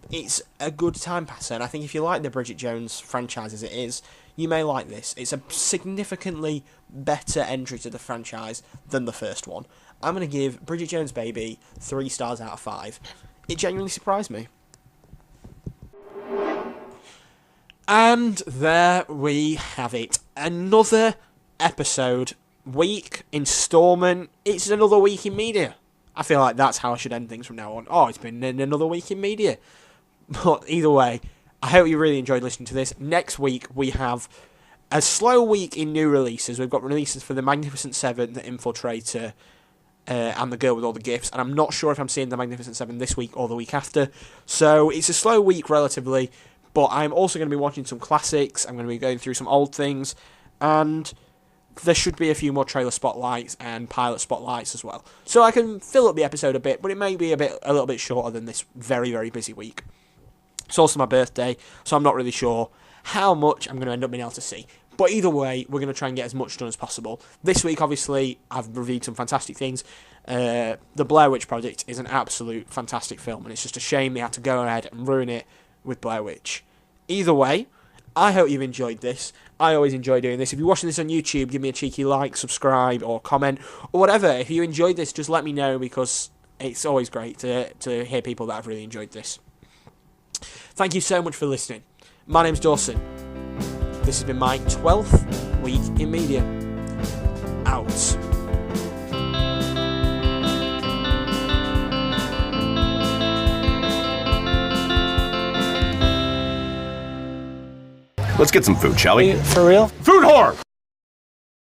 [SPEAKER 1] it's a good time passer, and I think if you like the Bridget Jones franchise as it is, you may like this. It's a significantly better entry to the franchise than the first one. I'm going to give Bridget Jones' Baby 3 stars out of 5. It genuinely surprised me. And there we have it. Another episode, week, installment. It's another week in media. I feel like that's how I should end things from now on. Oh, it's been another week in media. But either way, I hope you really enjoyed listening to this. Next week, we have a slow week in new releases. We've got releases for The Magnificent Seven, The Infiltrator, and The Girl with All the Gifts. And I'm not sure if I'm seeing The Magnificent Seven this week or the week after. So it's a slow week relatively. But I'm also going to be watching some classics. I'm going to be going through some old things. And there should be a few more trailer spotlights and pilot spotlights as well. So I can fill up the episode a bit, but it may be a little bit shorter than this very, very busy week. It's also my birthday, so I'm not really sure how much I'm going to end up being able to see. But either way, we're going to try and get as much done as possible. This week, obviously, I've reviewed some fantastic things. The Blair Witch Project is an absolute fantastic film, and it's just a shame they had to go ahead and ruin it with Blair Witch. Either way, I hope you've enjoyed this. I always enjoy doing this. If you're watching this on YouTube, give me a cheeky like, subscribe, or comment, or whatever. If you enjoyed this, just let me know, because it's always great to hear people that have really enjoyed this. Thank you so much for listening. My name's Dawson. This has been my 12th week in media. Out.
[SPEAKER 23] Let's get some food, shall we?
[SPEAKER 18] For real?
[SPEAKER 23] Food whore!